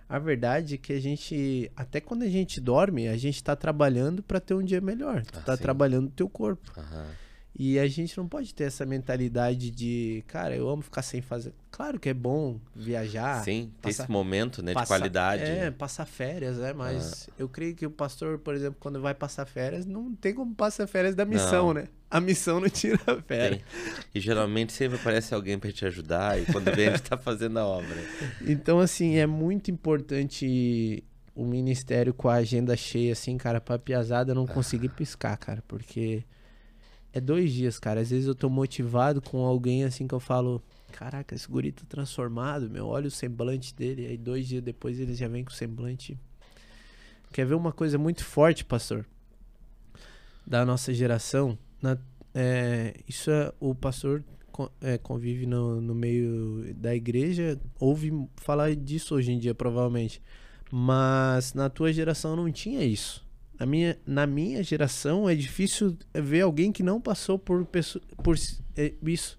a verdade é que a gente, até quando a gente dorme, a gente tá trabalhando pra ter um dia melhor. Tu tá trabalhando o teu corpo. E a gente não pode ter essa mentalidade de, cara, eu amo ficar sem fazer. Claro que é bom viajar. Sim, ter esse momento, né, de qualidade. Passar férias, mas eu creio que o pastor, por exemplo, quando vai passar férias, não tem como passar férias da missão, né? A missão não tira a férias. E geralmente sempre aparece alguém pra te ajudar e quando vem a gente tá fazendo a obra. Então, assim, é muito importante o ministério com a agenda cheia, assim, cara, pra piazada não conseguir piscar, cara, porque é 2 dias, cara. Às vezes eu tô motivado com alguém, assim, que eu falo, caraca, esse guri tá transformado, meu, olha o semblante dele. Aí 2 dias depois ele já vem com o semblante. Quer ver uma coisa muito forte, pastor? Da nossa geração, isso o pastor convive no meio da igreja, ouve falar disso hoje em dia, provavelmente. Mas na tua geração não tinha isso. Na minha geração é difícil ver alguém que não passou por isso.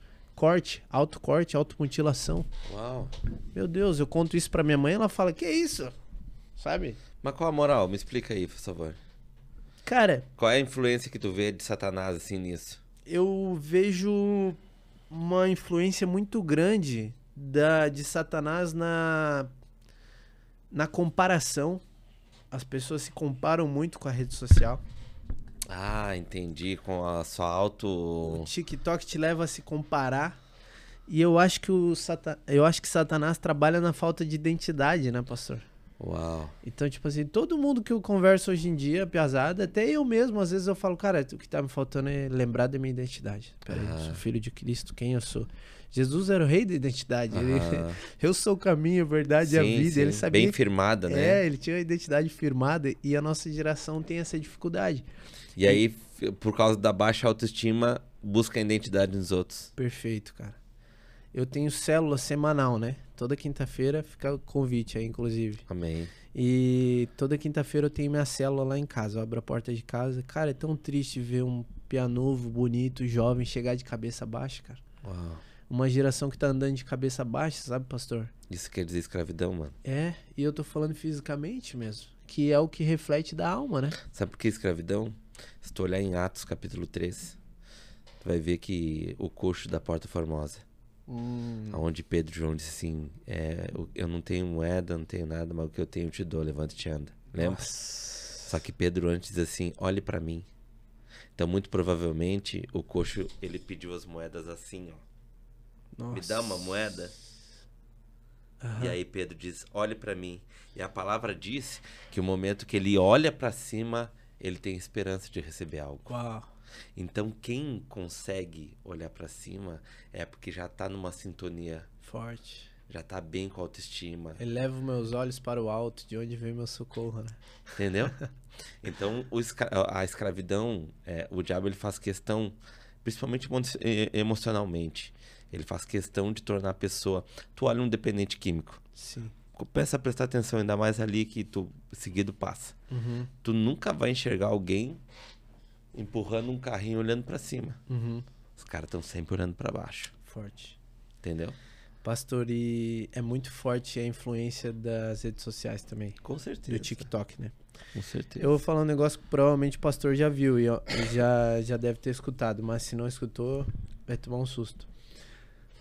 Autocorte, automutilação. Uau. Meu Deus, eu conto isso pra minha mãe, ela fala, que isso? Sabe? Mas qual a moral? Me explica aí, por favor. Cara... Qual é a influência que tu vê de Satanás, assim, nisso? Eu vejo uma influência muito grande de Satanás na comparação. As pessoas se comparam muito com a rede social. Ah, entendi. Com a sua O TikTok te leva a se comparar. E eu acho que Satanás trabalha na falta de identidade, né, pastor? Uau. Então, tipo assim, todo mundo que eu converso hoje em dia, piazada, até eu mesmo, às vezes eu falo, cara, o que tá me faltando é lembrar da minha identidade. Peraí, eu sou filho de Cristo, quem eu sou? Jesus era o rei da identidade. Eu sou o caminho, a verdade e a vida. Ele sabia. Bem firmada, né? Ele tinha a identidade firmada e a nossa geração tem essa dificuldade. E aí, por causa da baixa autoestima, busca a identidade nos outros. Perfeito, cara. Eu tenho célula semanal, né? Toda quinta-feira fica o convite aí, inclusive. Amém. E toda quinta-feira eu tenho minha célula lá em casa. Eu abro a porta de casa. Cara, é tão triste ver um piá novo, bonito, jovem, chegar de cabeça baixa, cara. Uau. Uma geração que tá andando de cabeça baixa, sabe, pastor? Isso quer dizer escravidão, mano. É, e eu tô falando fisicamente mesmo. Que é o que reflete da alma, né? Sabe por que escravidão? Se tu olhar em Atos, capítulo 3, tu vai ver que o coxo da Porta Formosa, onde Pedro e João disse assim, eu não tenho moeda, não tenho nada, mas o que eu tenho eu te dou, levanta e te anda. Lembra? Nossa. Só que Pedro antes diz assim, olhe pra mim. Então, muito provavelmente, o coxo, ele pediu as moedas assim, ó. Nossa. Me dá uma moeda. E aí Pedro diz, olhe pra mim. E a palavra diz que o momento que ele olha pra cima, ele tem esperança de receber algo. Uau. Então quem consegue olhar pra cima é porque já tá numa sintonia, Forte. já tá bem com a autoestima. Elevo meus olhos para o alto, de onde vem meu socorro, né? Entendeu? Então a escravidão, o diabo ele faz questão, principalmente emocionalmente, ele faz questão de tornar a pessoa... Tu olha um dependente químico. Sim. Começa a prestar atenção, ainda mais ali que tu seguido passa. Tu nunca vai enxergar alguém empurrando um carrinho olhando pra cima. Os caras estão sempre olhando pra baixo. Forte. Entendeu? Pastor, e é muito forte a influência das redes sociais também. Com certeza. Do TikTok, né? Com certeza. Eu vou falar um negócio que provavelmente o pastor já viu e já deve ter escutado, mas se não escutou, vai tomar um susto.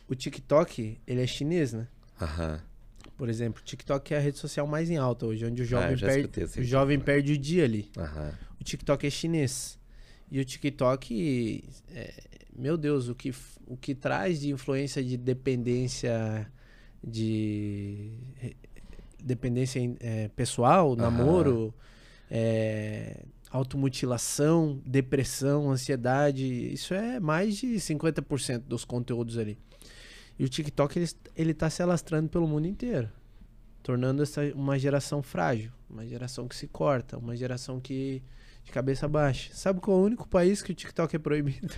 O TikTok, ele é chinês, né? Aham. Por exemplo, o TikTok é a rede social mais em alta hoje, onde o eu já jovem, escutei essa o jovem perde o dia ali. Aham. O TikTok é chinês. E o TikTok, meu Deus, o que traz de influência de dependência pessoal, namoro, automutilação, depressão, ansiedade, isso é mais de 50% dos conteúdos ali. E o TikTok, ele tá se alastrando pelo mundo inteiro, tornando uma geração frágil, uma geração que se corta, uma geração que de cabeça baixa. Sabe qual é o único país que o TikTok é proibido?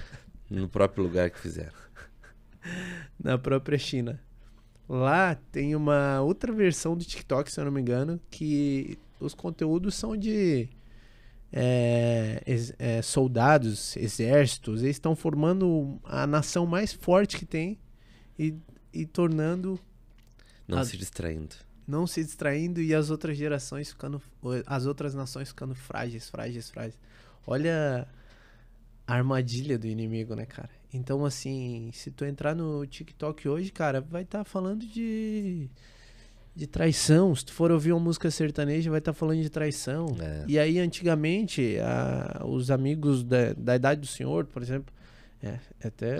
No próprio lugar que fizeram. Na própria China. Lá tem uma outra versão do TikTok, se eu não me engano, que os conteúdos são de soldados, exércitos. Eles estão formando a nação mais forte que tem e tornando... Não se distraindo e as outras gerações ficando... As outras nações ficando frágeis. Olha a armadilha do inimigo, né, cara? Então, assim, se tu entrar no TikTok hoje, cara, vai estar falando de traição. Se tu for ouvir uma música sertaneja, vai estar falando de traição. E aí, antigamente, os amigos da idade do senhor, por exemplo...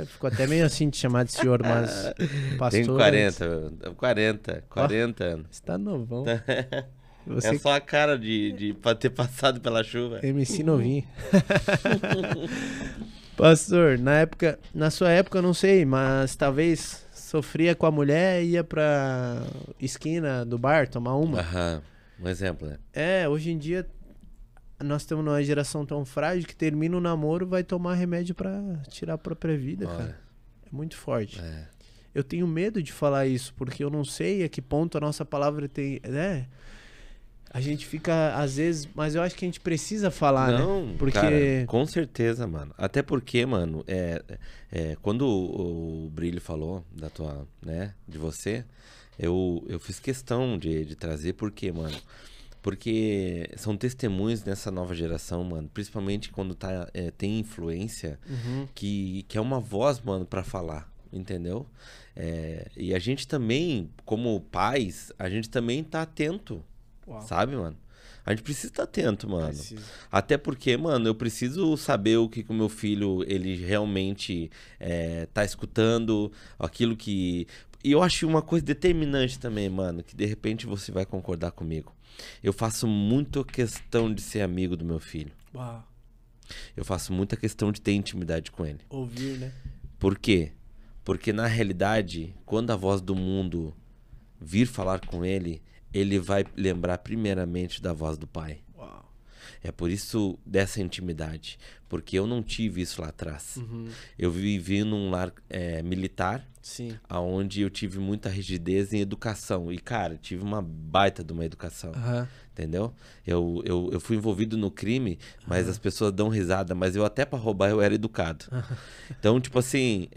ficou até meio assim de chamar de senhor, mas... pastor, tem 40 anos. Você tá novão. É só a cara de ter passado pela chuva. MC novinho. Pastor, na sua época, eu não sei, mas talvez sofria com a mulher e ia pra esquina do bar tomar uma. Um exemplo, né? Hoje em dia nós estamos numa geração tão frágil que termina o namoro, vai tomar remédio pra tirar a própria vida, cara. É muito forte. Eu tenho medo de falar isso, porque eu não sei a que ponto a nossa palavra tem... A gente fica, às vezes... Mas eu acho que a gente precisa falar, né? Porque... Cara, com certeza, mano. Até porque, mano, quando o Brilho falou de você, eu fiz questão de trazer, por quê, mano? Porque são testemunhos nessa nova geração, mano. Principalmente quando tem influência, que é uma voz, mano, pra falar. Entendeu? E a gente também, como pais, a gente também tá atento. Uau. Sabe, mano? A gente precisa estar atento, mano. Até porque, mano, eu preciso saber o que o meu filho, ele realmente tá escutando, aquilo que... E eu acho uma coisa determinante também, mano, que de repente você vai concordar comigo. Eu faço muito questão de ser amigo do meu filho. Uau. Eu faço muita questão de ter intimidade com ele. Ouvir, né? Por quê? Porque na realidade, quando a voz do mundo vir falar com ele, ele vai lembrar primeiramente da voz do pai. Uau. É por isso dessa intimidade. Porque eu não tive isso lá atrás. Eu vivi num lar militar, Sim. onde eu tive muita rigidez em educação. E, cara, tive uma baita de uma educação. Entendeu? Eu fui envolvido no crime, mas as pessoas dão risada. Mas eu até para roubar eu era educado. Então, tipo assim,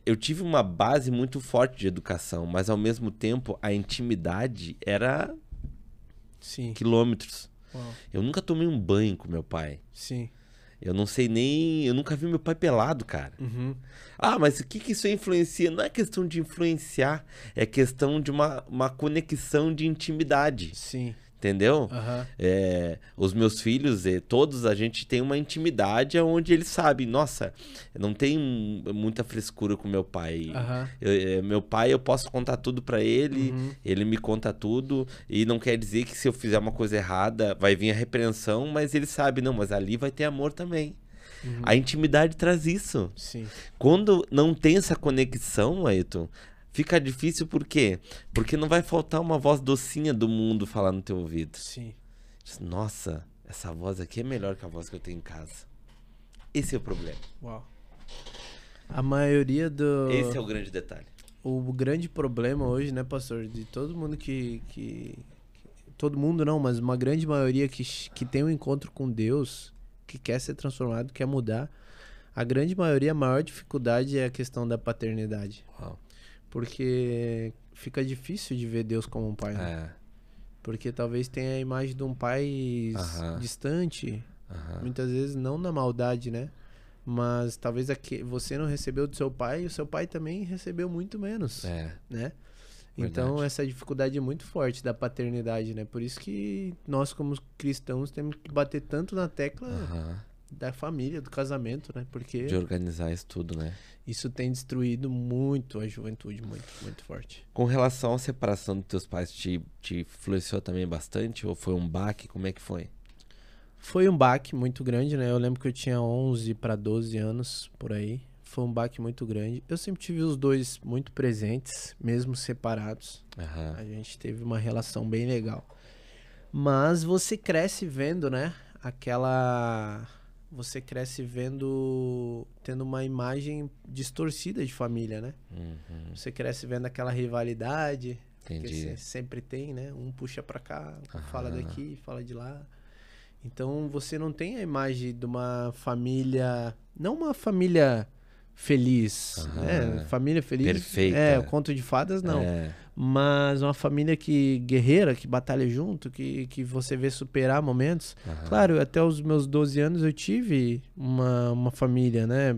eu tive uma base muito forte de educação, mas ao mesmo tempo a intimidade era Sim. quilômetros. Uau. Eu nunca tomei um banho com meu pai. Sim. Eu não sei nem... Eu nunca vi meu pai pelado, cara. Ah, mas o que isso influencia? Não é questão de influenciar, é questão de uma conexão de intimidade. Sim. Entendeu? Os meus filhos, todos, a gente tem uma intimidade onde eles sabem, nossa, não tem muita frescura com meu pai. Meu pai, eu posso contar tudo pra ele, ele me conta tudo, e não quer dizer que se eu fizer uma coisa errada vai vir a repreensão, mas ele sabe, não, mas ali vai ter amor também. A intimidade traz isso. Sim. Quando não tem essa conexão, Ayrton, fica difícil por quê? Porque não vai faltar uma voz docinha do mundo falar no teu ouvido. Sim. Nossa, essa voz aqui é melhor que a voz que eu tenho em casa. Esse é o problema. Uau. A maioria do... Esse é o grande detalhe. O grande problema hoje, né, pastor, de todo mundo todo mundo não, mas uma grande maioria que tem um encontro com Deus, que quer ser transformado, quer mudar, a grande maioria, a maior dificuldade é a questão da paternidade. Uau. Porque fica difícil de ver Deus como um pai, né? Porque talvez tenha a imagem de um pai distante, muitas vezes não na maldade, né? Mas talvez você não recebeu do seu pai e o seu pai também recebeu muito menos, né? Então essa dificuldade é muito forte da paternidade, né? Por isso que nós como cristãos temos que bater tanto na tecla da família, do casamento, né? Porque de organizar isso tudo, né? Isso tem destruído muito a juventude, muito, muito forte. Com relação à separação dos teus pais, te influenciou também bastante? Ou foi um baque? Como é que foi? Foi um baque muito grande, né? Eu lembro que eu tinha 11 para 12 anos, por aí. Foi um baque muito grande. Eu sempre tive os dois muito presentes, mesmo separados. A gente teve uma relação bem legal. Mas você cresce vendo, né? Você cresce vendo, tendo uma imagem distorcida de família, né? Você cresce vendo aquela rivalidade. Entendi. Que você sempre tem, né? Um puxa pra cá, fala daqui, fala de lá. Então você não tem a imagem de uma família, não uma família feliz, né? Família feliz. Perfeita. O conto de fadas não. Mas uma família guerreira, que batalha junto, que você vê superar momentos. Claro, até os meus 12 anos eu tive uma família, né?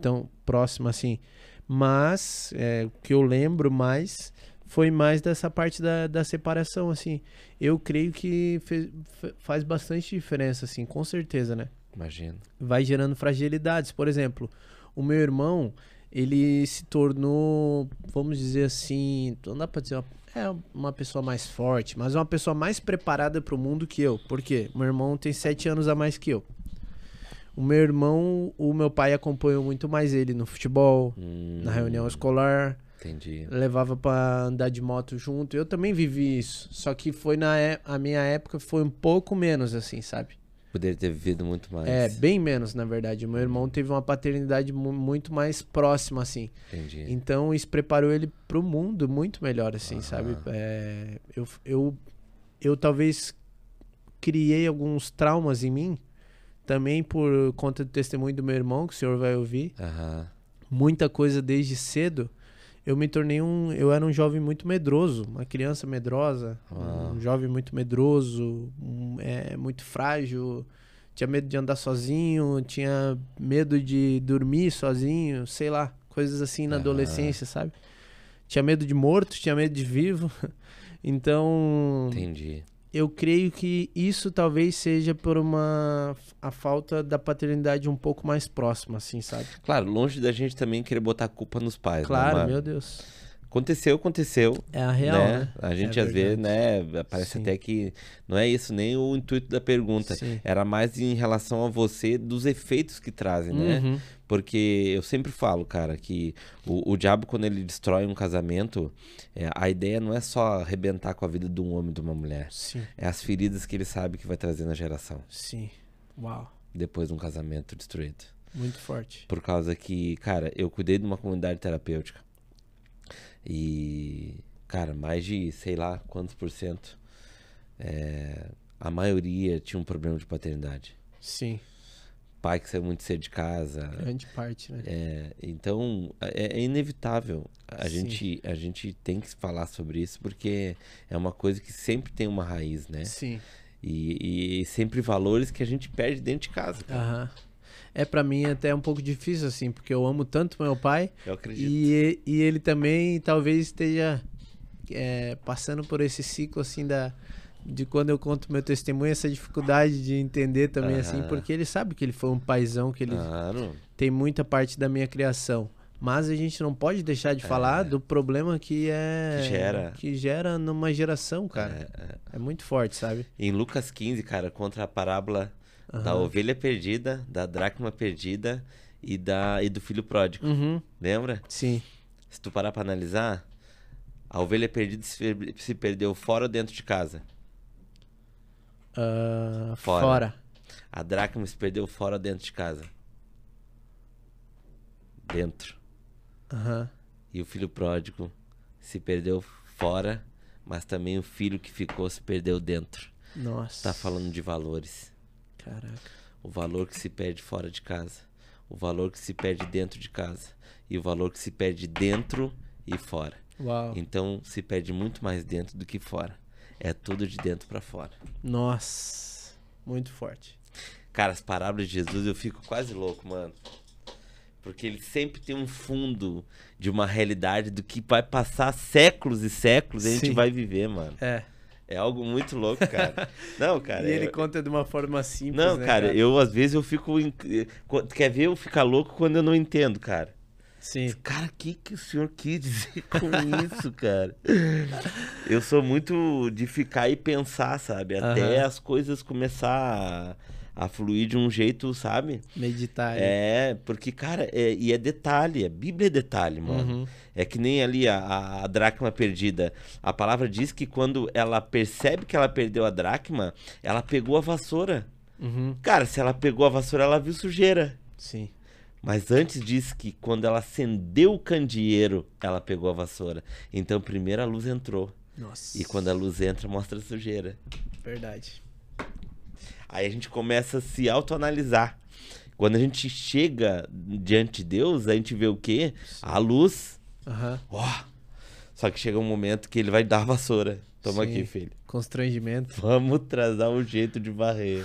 Tão próxima assim. Mas o que eu lembro mais foi mais dessa parte da separação, assim. Eu creio que faz bastante diferença, assim, com certeza, né? Imagino. Vai gerando fragilidades. Por exemplo, o meu irmão, ele se tornou, vamos dizer assim, não dá pra dizer uma pessoa mais forte, mas uma pessoa mais preparada pro mundo que eu. Por quê? Meu irmão tem 7 anos a mais que eu. O meu irmão, o meu pai acompanhou muito mais ele no futebol, na reunião escolar. Entendi. Levava pra andar de moto junto. Eu também vivi isso. Só que foi a minha época foi um pouco menos, assim, sabe? Poderia ter vivido muito mais. Bem menos, na verdade. O meu irmão teve uma paternidade muito mais próxima, assim. Entendi. Então, isso preparou ele pro mundo muito melhor, assim, sabe? Eu talvez criei alguns traumas em mim, também por conta do testemunho do meu irmão, que o senhor vai ouvir. Muita coisa desde cedo. Eu me tornei eu era um jovem muito medroso, uma criança medrosa, um jovem muito medroso, muito frágil, tinha medo de andar sozinho, tinha medo de dormir sozinho, sei lá, coisas assim na adolescência, sabe? Tinha medo de morto, tinha medo de vivo, então... Entendi. Eu creio que isso talvez seja por a falta da paternidade um pouco mais próxima, assim, sabe? Claro, longe da gente também querer botar a culpa nos pais. Claro, né? meu Deus. Aconteceu. É a real, né? A gente É às vezes, verdade. né? Parece Sim. até que não é isso nem o intuito da pergunta. Sim. Era mais em relação a você, dos efeitos que trazem, né? Uhum. Porque eu sempre falo, cara, que o diabo, quando ele destrói um casamento, a ideia não é só arrebentar com a vida de um homem e de uma mulher. Sim. É as feridas que ele sabe que vai trazer na geração, Sim. Uau. depois de um casamento destruído. Muito forte. Por causa que, cara, eu cuidei de uma comunidade terapêutica. E, cara, mais de, sei lá, quantos por cento, a maioria tinha um problema de paternidade. Sim. Pai que saiu muito cedo de casa. Grande parte, né? Então, é inevitável. A Sim. gente tem que falar sobre isso porque é uma coisa que sempre tem uma raiz, né? Sim. E sempre valores que a gente perde dentro de casa. Cara. Aham. Pra mim até um pouco difícil, assim, porque eu amo tanto meu pai. Eu acredito. E ele também talvez esteja passando por esse ciclo, assim, de quando eu conto meu testemunho, essa dificuldade de entender também, assim, porque ele sabe que ele foi um paizão, que ele Claro. tem muita parte da minha criação. Mas a gente não pode deixar de falar do problema que gera numa geração, cara. É muito forte, sabe? Em Lucas 15, cara, contra a parábola da ovelha perdida, da dracma perdida e do filho pródigo. Uhum. Lembra? Sim. Se tu parar pra analisar, a ovelha perdida se perdeu fora ou dentro de casa? Fora. A dracma se perdeu fora ou dentro de casa? Dentro. Aham. E o filho pródigo se perdeu fora, mas também o filho que ficou se perdeu dentro. Nossa. Tá falando de valores. Caraca. O valor que se perde fora de casa. O valor que se perde dentro de casa. E o valor que se perde dentro e fora. Uau. Então se perde muito mais dentro do que fora. É tudo de dentro pra fora. Nossa. Muito forte. Cara, as parábolas de Jesus eu fico quase louco, mano. Porque ele sempre tem um fundo de uma realidade do que vai passar séculos e séculos e a gente Sim. vai viver, mano. É algo muito louco, cara. Não, cara. E ele conta de uma forma simples, Não, né, cara, às vezes eu fico. Quer ver eu ficar louco quando eu não entendo, cara? Sim. Cara, o que o senhor quis dizer com isso, cara? Eu sou muito de ficar e pensar, sabe? Até as coisas começar a fluir de um jeito, sabe? Meditar. Porque, cara, e é detalhe, a Bíblia é detalhe, mano. É que nem ali a dracma perdida. A palavra diz que quando ela percebe que ela perdeu a dracma, ela pegou a vassoura. Cara, se ela pegou a vassoura, ela viu sujeira. Sim. Mas antes diz que quando ela acendeu o candeeiro, ela pegou a vassoura. Então primeiro a luz entrou. Nossa. E quando a luz entra, mostra a sujeira. Verdade. Aí a gente começa a se autoanalisar. Quando a gente chega diante de Deus, a gente vê o quê? A luz. Só que chega um momento que ele vai dar a vassoura. Toma aqui, filho. Constrangimento. Vamos trazer um jeito de varrer.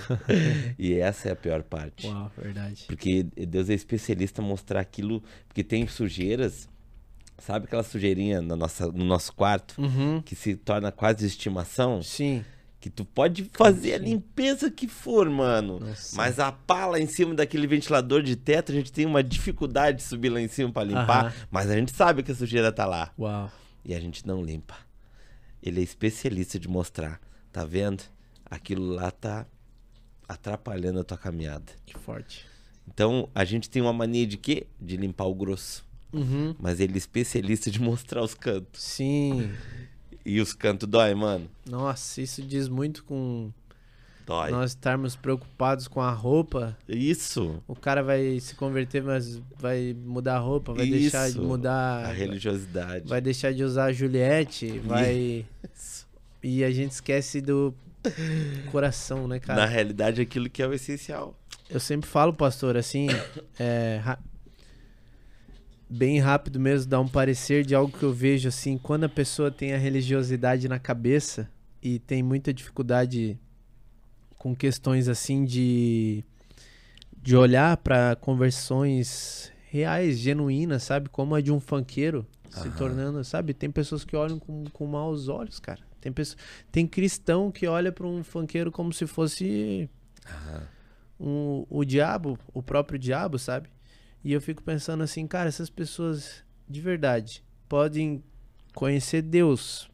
E essa é a pior parte. Uau, verdade. Porque Deus é especialista em mostrar aquilo. Porque tem sujeiras. Sabe aquela sujeirinha no nosso quarto? Que se torna quase estimação? Sim. Que tu pode fazer a limpeza que for, mano. Nossa. Mas a pá lá em cima daquele ventilador de teto, a gente tem uma dificuldade de subir lá em cima pra limpar. Mas a gente sabe que a sujeira tá lá. Uau. E a gente não limpa. Ele é especialista de mostrar. Tá vendo? Aquilo lá tá atrapalhando a tua caminhada. Que forte. Então, a gente tem uma mania de quê? De limpar o grosso. Mas ele é especialista de mostrar os cantos. Sim. E os cantos dói, mano. Nossa, isso diz muito com Dói. nós estarmos preocupados com a roupa. Isso. O cara vai se converter, mas vai mudar a roupa, vai deixar de mudar a religiosidade. Vai deixar de usar a Juliette, vai... E a gente esquece do coração, né, cara? Na realidade, aquilo que é o essencial. Eu sempre falo, pastor, assim, bem rápido mesmo, dar um parecer de algo que eu vejo, assim, quando a pessoa tem a religiosidade na cabeça e tem muita dificuldade com questões, assim, de olhar para conversões reais, genuínas, sabe? Como a de um funkeiro se tornando, sabe? Tem pessoas que olham com maus olhos, cara. Tem cristão que olha para um funkeiro como se fosse o diabo, o próprio diabo, sabe? E eu fico pensando assim, cara, essas pessoas de verdade podem conhecer Deus,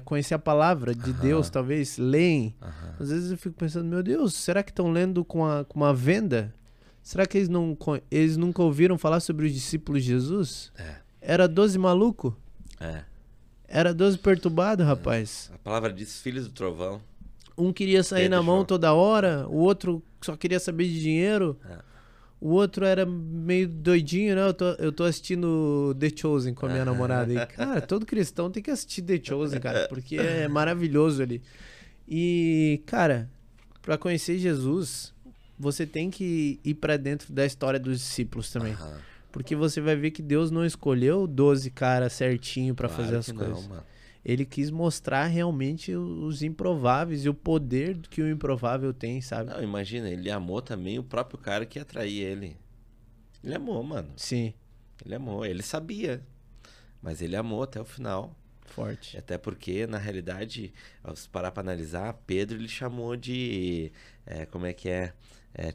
conhecer a palavra de Deus, talvez, leem. Às vezes eu fico pensando, meu Deus, será que estão lendo com uma venda? Será que eles nunca ouviram falar sobre os discípulos de Jesus? Era 12 maluco? Era 12 perturbado, rapaz. A palavra diz filhos do trovão. Um queria sair na mão toda hora, o outro só queria saber de dinheiro. O outro era meio doidinho, né? Eu tô assistindo The Chosen com a minha namorada. E, cara, todo cristão tem que assistir The Chosen, cara, porque é maravilhoso ali. E, cara, pra conhecer Jesus, você tem que ir pra dentro da história dos discípulos também. Porque você vai ver que Deus não escolheu 12 caras certinho pra fazer as coisas. Não, mano. Ele quis mostrar realmente os improváveis e o poder que o improvável tem, sabe? Não, imagina, ele amou também o próprio cara que ia trair ele. Ele amou, mano. Sim. Ele amou, ele sabia. Mas ele amou até o final. Forte. Até porque, na realidade, se parar pra analisar, Pedro ele chamou de... como é que é?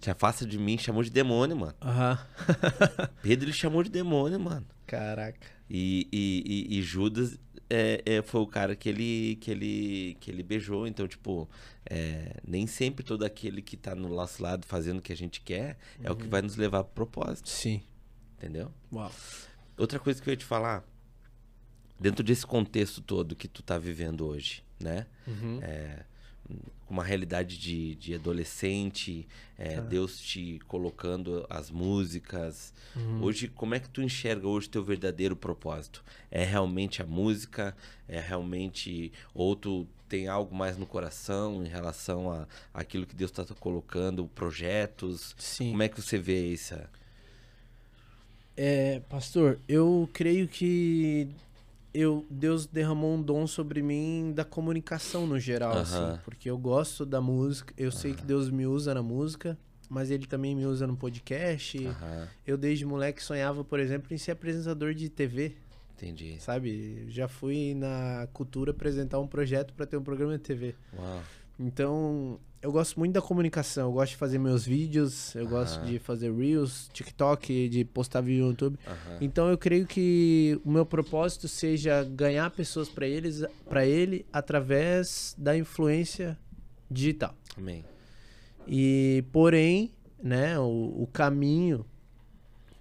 Te afasta de mim, chamou de demônio, mano. Pedro ele chamou de demônio, mano. Caraca. E Judas... foi o cara que ele beijou. Então, tipo, nem sempre todo aquele que tá no nosso lado fazendo o que a gente quer é o que vai nos levar pro propósito. Sim. Entendeu? Uau. Outra coisa que eu ia te falar, dentro desse contexto todo que tu tá vivendo hoje, né? Uma realidade de adolescente, Deus te colocando as músicas. Hoje, como é que tu enxerga hoje teu verdadeiro propósito? É realmente a música? É realmente... Ou tu tem algo mais no coração em relação a aquilo que Deus está colocando, projetos? Sim. Como é que você vê isso? Pastor, eu creio que... Deus derramou um dom sobre mim da comunicação no geral, assim, porque eu gosto da música, eu sei que Deus me usa na música, mas Ele também me usa no podcast. Eu desde moleque sonhava, por exemplo, em ser apresentador de TV. Entendi. Sabe, já fui na Cultura apresentar um projeto para ter um programa de TV. Uau. Então, eu gosto muito da comunicação, eu gosto de fazer meus vídeos, eu gosto de fazer Reels, TikTok, de postar vídeo no YouTube. Então eu creio que o meu propósito seja ganhar pessoas para ele através da influência digital. Amém. E, porém, né, o caminho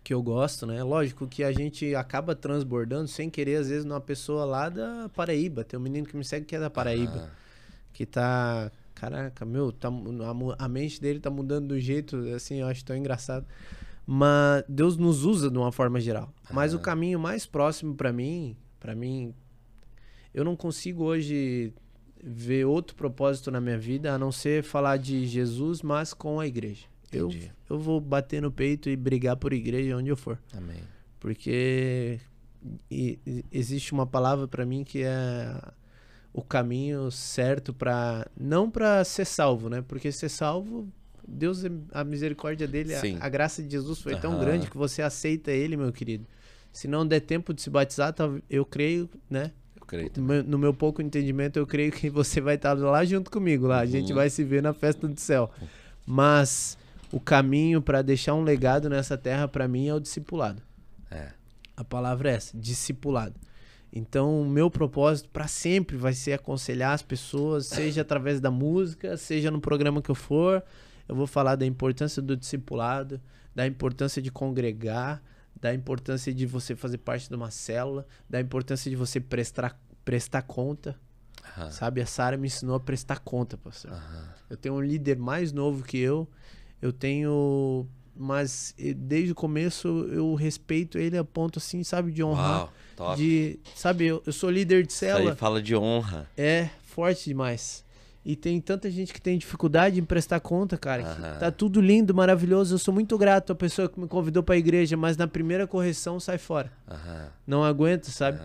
que eu gosto, né, lógico que a gente acaba transbordando sem querer, às vezes, numa pessoa lá da Paraíba. Tem um menino que me segue que é da Paraíba. Que tá... Caraca, meu, a mente dele tá mudando do jeito, assim, eu acho tão engraçado. Mas Deus nos usa de uma forma geral. Mas o caminho mais próximo pra mim, eu não consigo hoje ver outro propósito na minha vida a não ser falar de Jesus, mas com a igreja. Eu vou bater no peito e brigar por igreja onde eu for. Amém. Porque existe uma palavra pra mim que é... o caminho certo não para ser salvo, né? Porque ser salvo, Deus, a misericórdia dele, a graça de Jesus foi tão grande que você aceita ele, meu querido. Se não der tempo de se batizar, eu creio, né? Eu creio no meu pouco entendimento, eu creio que você vai estar lá junto comigo, lá. A gente vai se ver na festa do céu. Mas o caminho para deixar um legado nessa terra, para mim, é o discipulado. A palavra é essa, discipulado. Então, o meu propósito para sempre vai ser aconselhar as pessoas, seja através da música, seja no programa que eu for. Eu vou falar da importância do discipulado, da importância de congregar, da importância de você fazer parte de uma célula, da importância de você prestar conta. Sabe, a Sara me ensinou a prestar conta, pastor. Eu tenho um líder mais novo que eu tenho... Mas desde o começo eu respeito ele a ponto, assim, sabe, de honrar. Uau, top. Sabe, eu sou líder de célula. Isso aí fala de honra. É, forte demais. E tem tanta gente que tem dificuldade em prestar conta, cara. Que tá tudo lindo, maravilhoso. Eu sou muito grato à pessoa que me convidou pra igreja, mas na primeira correção sai fora. Não aguento, sabe?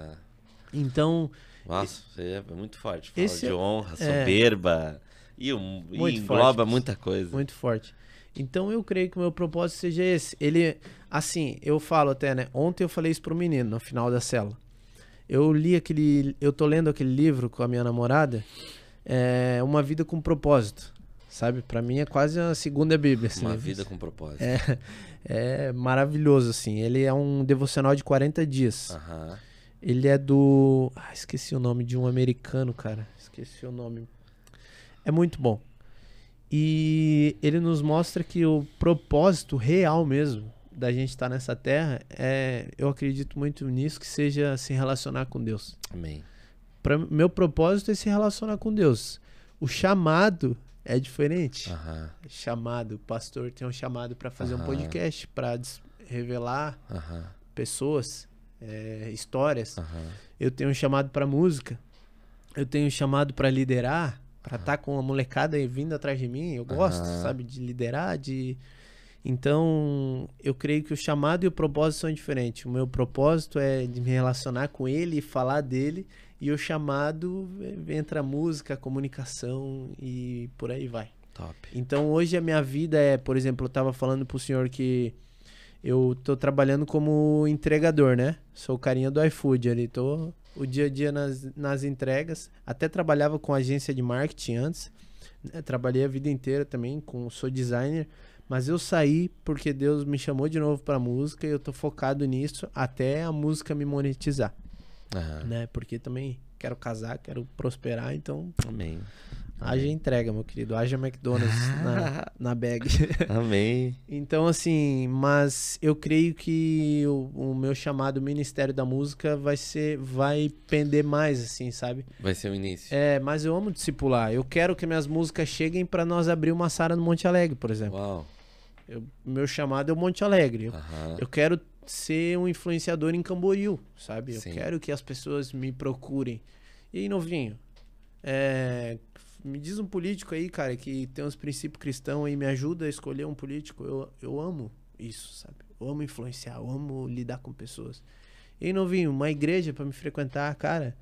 Então... Nossa, você é muito forte. Fala de honra, soberba. E engloba forte, muita coisa. Muito forte. Então eu creio que o meu propósito seja esse. Ele, assim, eu falo até, né? Ontem eu falei isso pro menino, no final da célula. Eu tô lendo aquele livro com a minha namorada, Uma Vida com Propósito, sabe? Pra mim é quase a segunda Bíblia. Assim, Uma Vida com Propósito. É maravilhoso, assim. Ele é um devocional de 40 dias. Ele é do... esqueci o nome de um americano, cara. Esqueci o nome. É muito bom. E ele nos mostra que o propósito real mesmo da gente estar nessa terra eu acredito muito nisso, que seja se relacionar com Deus. Amém. Meu propósito é se relacionar com Deus. O chamado é diferente. Chamado, o pastor tem um chamado para fazer um podcast, para revelar pessoas, histórias. Eu tenho um chamado para música. Eu tenho um chamado para liderar, para estar com a molecada vindo atrás de mim. Eu gosto, sabe, de liderar, Então, eu creio que o chamado e o propósito são diferentes. O meu propósito é de me relacionar com ele e falar dele. E o chamado entra a música, a comunicação e por aí vai. Top. Então, hoje a minha vida por exemplo, eu estava falando pro senhor que eu tô trabalhando como entregador, né? Sou o carinha do iFood ali. Tô o dia a dia nas entregas. Até trabalhava com agência de marketing antes. Né? Trabalhei a vida inteira também, sou designer. Mas eu saí porque Deus me chamou de novo pra música e eu tô focado nisso até a música me monetizar. Né? Porque também quero casar, quero prosperar, então... Amém. Haja entrega, meu querido. Haja McDonald's na bag. Amém. Então, assim, mas eu creio que o meu chamado Ministério da Música vai pender mais, assim, sabe? Vai ser o início. Mas eu amo discipular. Eu quero que minhas músicas cheguem pra nós abrir uma sala no Monte Alegre, por exemplo. Uau. Meu chamado é o Monte Alegre. Eu quero ser um influenciador em Camboriú, sabe? Eu quero que as pessoas me procurem. E aí, novinho, me diz um político aí, cara, que tem uns princípios cristãos aí, me ajuda a escolher um político. Eu amo isso, sabe? Eu amo influenciar, eu amo lidar com pessoas. E aí, novinho, uma igreja pra me frequentar, cara...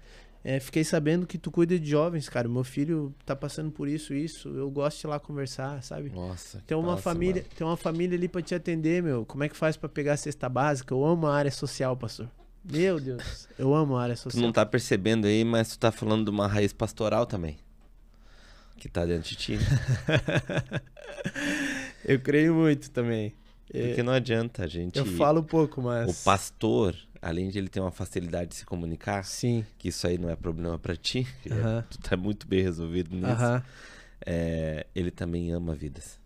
fiquei sabendo que tu cuida de jovens, cara. Meu filho tá passando por isso. Eu gosto de ir lá conversar, sabe? Nossa. Tem uma família ali pra te atender, meu. Como é que faz pra pegar a cesta básica? Eu amo a área social, pastor. Meu Deus, eu amo a área social. Tu não tá percebendo aí, mas tu tá falando de uma raiz pastoral também. Que tá dentro de ti. Eu creio muito também. Porque não adianta a gente... Eu falo pouco, mas... O pastor, além de ele ter uma facilidade de se comunicar, sim, que isso aí não é problema pra ti, tu tá muito bem resolvido nisso, ele também ama vidas.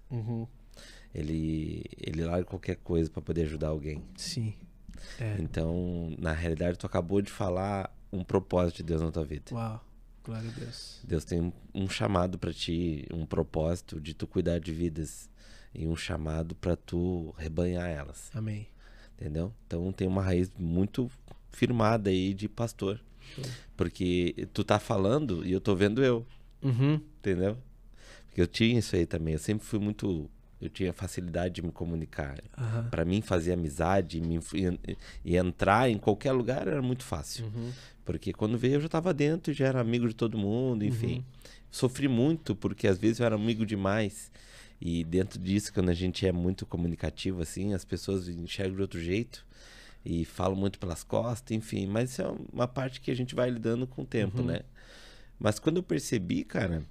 Ele larga qualquer coisa pra poder ajudar alguém. Sim. Então, na realidade, tu acabou de falar um propósito de Deus na tua vida. Uau, glória a Deus. Deus tem um chamado pra ti, um propósito de tu cuidar de vidas. E um chamado pra tu rebanhar elas. Amém. Entendeu? Então tem uma raiz muito firmada aí de pastor. Show. Porque tu tá falando e eu tô vendo eu. Entendeu? Porque eu tinha isso aí também. Eu sempre fui muito... Eu tinha facilidade de me comunicar. Pra mim fazer amizade e entrar em qualquer lugar era muito fácil. Porque quando veio eu já tava dentro e já era amigo de todo mundo, enfim. Sofri muito porque às vezes eu era amigo demais. E dentro disso, quando a gente é muito comunicativo, assim, as pessoas enxergam de outro jeito e falam muito pelas costas, enfim. Mas isso é uma parte que a gente vai lidando com o tempo, né? Mas quando eu percebi, cara,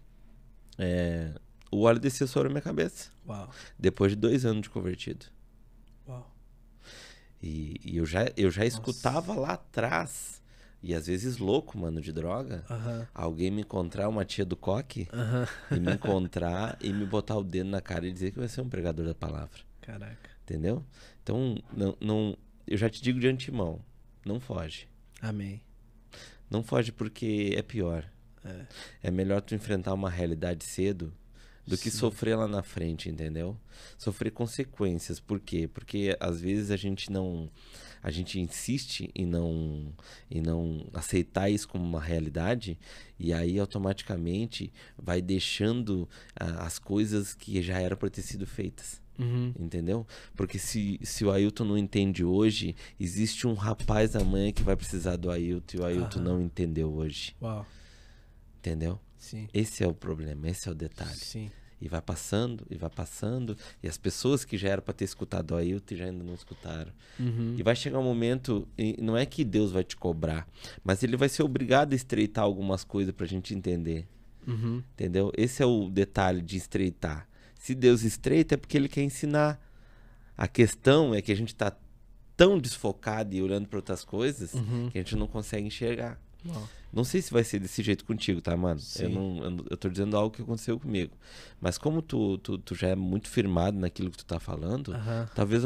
o óleo desceu sobre a minha cabeça. Uau. Depois de 2 anos de convertido. Uau. E eu já escutava lá atrás... E às vezes louco, mano, de droga. Alguém me encontrar, uma tia do coque, e me encontrar e me botar o dedo na cara e dizer que vai ser um pregador da palavra. Caraca. Entendeu? Então, eu já te digo de antemão, não foge. Amém. Não foge porque é pior. É melhor tu enfrentar uma realidade cedo do que sofrer lá na frente, entendeu? Sofrer consequências. Por quê? Porque às vezes a gente insiste em não aceitar isso como uma realidade e aí automaticamente vai deixando as coisas que já eram para ter sido feitas. Entendeu? Porque se o Ailton não entende hoje, existe um rapaz amanhã que vai precisar do Ailton e o Ailton não entendeu hoje. Uau. Entendeu? Sim. Esse é o problema, esse é o detalhe. Sim. E vai passando, e as pessoas que já eram para ter escutado o Ailton já ainda não escutaram. E vai chegar um momento, e não é que Deus vai te cobrar, mas ele vai ser obrigado a estreitar algumas coisas pra gente entender. Entendeu? Esse é o detalhe de estreitar. Se Deus estreita é porque ele quer ensinar. A questão é que a gente tá tão desfocado e olhando para outras coisas Uhum. que a gente não consegue enxergar. Uau. Não sei se vai ser desse jeito contigo, tá, mano? Sim. Eu tô dizendo algo que aconteceu comigo. Mas como tu já é muito firmado naquilo que tu tá falando, Aham. talvez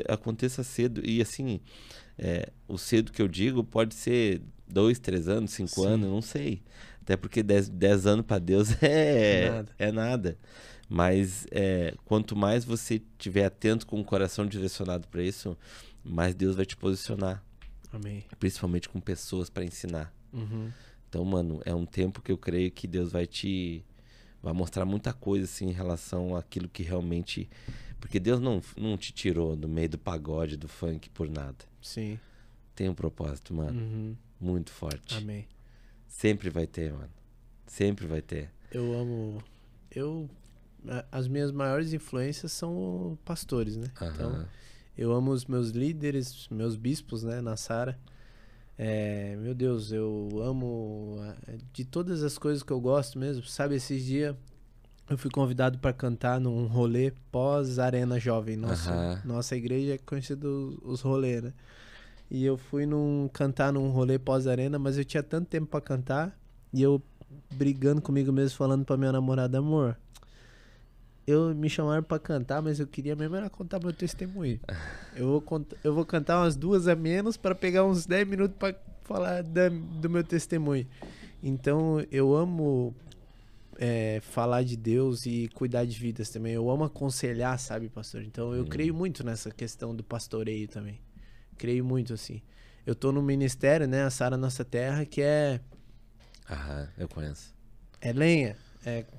aconteça cedo. E assim, o cedo que eu digo pode ser 2, 3 anos, 5 Sim. anos, eu não sei. Até porque 10 anos pra Deus Nada. é nada. Mas quanto mais você estiver atento com o coração direcionado pra isso, mais Deus vai te posicionar. Amém. Principalmente com pessoas pra ensinar. Uhum. Então, mano, é um tempo que eu creio que Deus vai mostrar muita coisa, assim, em relação àquilo que realmente... Porque Deus não te tirou do meio do pagode, do funk, por nada. Sim. Tem um propósito, mano, Uhum. muito forte. Amém. Sempre vai ter, mano. Sempre vai ter. Eu amo... As minhas maiores influências são pastores, né? Então, Aham. eu amo os meus líderes, meus bispos, né? Na Sara. Meu Deus, eu amo de todas as coisas que eu gosto mesmo. Sabe, esses dias eu fui convidado para cantar num rolê pós-Arena Jovem. Aham. Nossa igreja é conhecida os rolês, né? E eu fui cantar num rolê pós-Arena, mas eu tinha tanto tempo para cantar e eu brigando comigo mesmo, falando pra minha namorada, amor, me chamaram pra cantar, mas eu queria mesmo era contar meu testemunho. Eu vou cantar umas 2 a menos pra pegar uns 10 minutos pra falar do meu testemunho. Então, eu amo falar de Deus e cuidar de vidas também. Eu amo aconselhar, sabe, pastor? Então, eu creio muito nessa questão do pastoreio também. Creio muito, assim. Eu tô no ministério, né, a Sara Nossa Terra, que Aham, eu conheço. é lenha.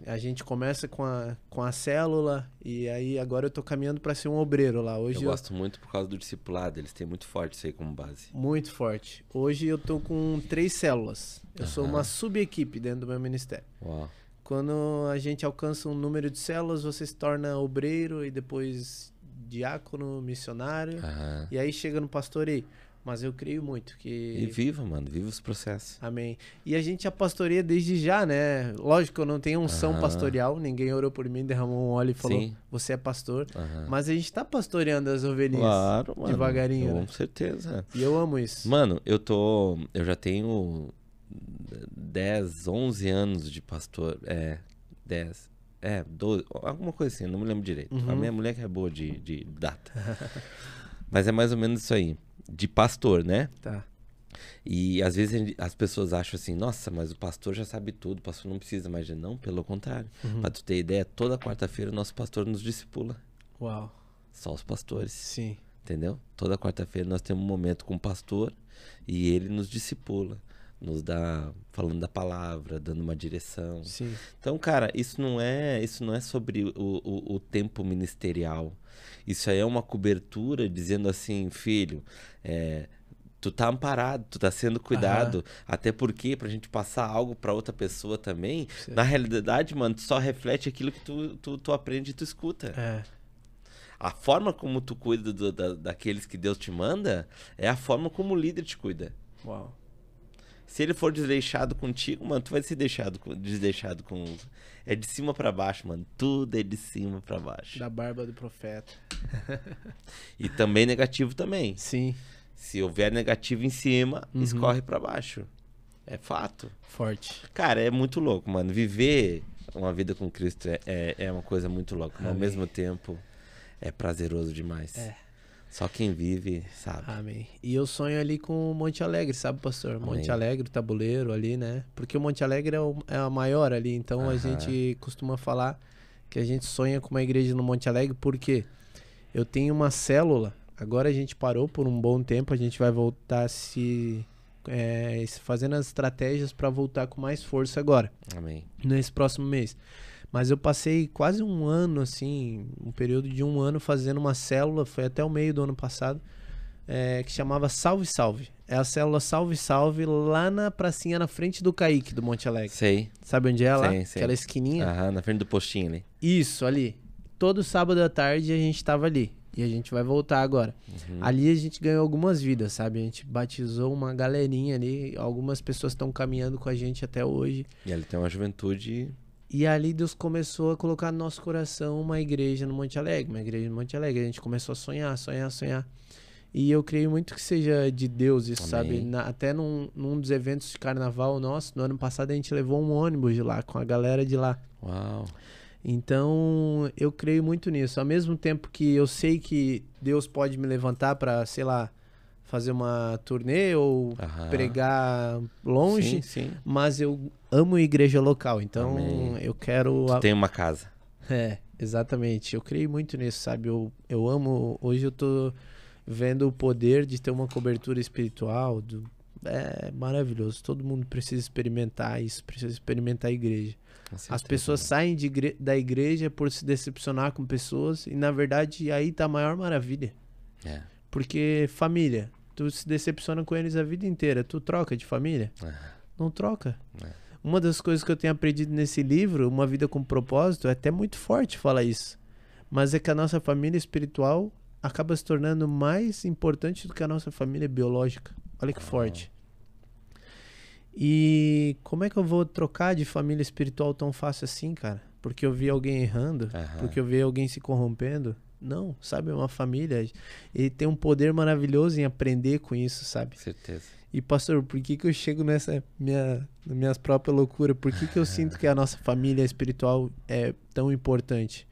A gente começa com a célula e aí agora eu tô caminhando para ser um obreiro lá. Hoje Eu gosto muito por causa do discipulado, eles têm muito forte isso aí como base. muito forte. Hoje eu tô com 3 células. Eu sou uma sub-equipe dentro do meu ministério. Uau. Quando a gente alcança um número de células, você se torna obreiro e depois diácono, missionário. Aham. E aí chega no pastoreio. Mas eu creio muito que... E viva, mano, viva os processos. Amém. E a gente já pastoreia desde já, né? Lógico que eu não tenho unção Aham. patorial, ninguém orou por mim, derramou um óleo e falou, Sim. você é pastor. Aham. Mas a gente tá pastoreando as ovelhinhas Claro, mano. devagarinho, né? Com certeza. E eu amo isso. Mano, eu já tenho 10, 11 anos de pastor. 10. 12, alguma coisa assim, não me lembro direito. A minha mulher que é boa de data. Mas é mais ou menos isso aí. De pastor, né? Tá. E às vezes as pessoas acham assim, nossa, mas o pastor já sabe tudo, o pastor não precisa mais de... Não, pelo contrário. Pra tu ter ideia, toda quarta-feira o nosso pastor nos discipula. Uau. Só os pastores. Sim. Entendeu? Toda quarta-feira nós temos um momento com o pastor e ele nos discipula, nos dá, falando da palavra, dando uma direção. Sim. Então, cara, isso não é sobre o tempo ministerial. Isso aí é uma cobertura dizendo assim, filho, tu tá amparado, tu tá sendo cuidado. Até porque, pra gente passar algo pra outra pessoa também, Sim. na realidade, mano, tu só reflete aquilo que tu aprende e tu escuta. A forma como tu cuida daqueles que Deus te manda é a forma como o líder te cuida. Uau. Se ele for desleixado contigo, mano, tu vai ser desleixado com... É de cima pra baixo, mano. Tudo é de cima pra baixo. Da barba do profeta. E também negativo também. Sim. Se houver negativo em cima, escorre pra baixo. É fato. Forte. Cara, é muito louco, mano. Viver uma vida com Cristo é uma coisa muito louca. Mas ao mesmo tempo, é prazeroso demais. Só quem vive sabe. Amém. E eu sonho ali com o Monte Alegre, sabe, pastor? Amém. Monte Alegre, o tabuleiro ali, né? Porque o Monte Alegre é a maior ali. Então a gente costuma falar que a gente sonha com uma igreja no Monte Alegre, porque eu tenho uma célula. Agora a gente parou por um bom tempo, a gente vai voltar fazendo as estratégias para voltar com mais força agora, Amém. nesse próximo mês. Mas eu passei quase um ano, assim, um período de um ano fazendo uma célula, foi até o meio do ano passado, que chamava Salve Salve. É a célula Salve Salve lá na pracinha na frente do Caique, do Monte Alegre. Sei. Sabe onde é lá? Sei. Aquela esquininha? Na frente do postinho ali. Isso, ali. Todo sábado à tarde a gente tava ali. E a gente vai voltar agora. Ali a gente ganhou algumas vidas, sabe? A gente batizou uma galerinha ali. Algumas pessoas estão caminhando com a gente até hoje. E ali tem uma juventude... E ali Deus começou a colocar no nosso coração uma igreja no Monte Alegre. Uma igreja no Monte Alegre. A gente começou a sonhar. E eu creio muito que seja de Deus isso, sabe? Amém. Até num dos eventos de carnaval nosso, no ano passado a gente levou um ônibus de lá, com a galera de lá. Uau. Então, eu creio muito nisso. Ao mesmo tempo que eu sei que Deus pode me levantar para, sei lá, fazer uma turnê ou Aham. pregar longe, Sim, sim. mas eu amo igreja local. Então, Amém. eu quero... Tu tem uma casa. É, exatamente. Eu creio muito nisso, sabe? Eu amo... Hoje eu tô vendo o poder de ter uma cobertura espiritual. É maravilhoso. Todo mundo precisa experimentar isso, precisa experimentar a igreja. As pessoas saem da igreja por se decepcionar com pessoas e, na verdade, aí tá a maior maravilha. É. Porque família, tu se decepciona com eles a vida inteira. Tu troca de família? Não troca. Uma das coisas que eu tenho aprendido nesse livro, Uma Vida com Propósito, é até muito forte falar isso. Mas é que a nossa família espiritual acaba se tornando mais importante do que a nossa família biológica. Olha que forte. E como é que eu vou trocar de família espiritual tão fácil assim, cara? Porque eu vi alguém errando? Porque eu vi alguém se corrompendo? Não, sabe? É uma família. E tem um poder maravilhoso em aprender com isso, sabe? Certeza. E, pastor, por que eu chego nessa minhas próprias loucuras? Por que eu sinto que a nossa família espiritual é tão importante?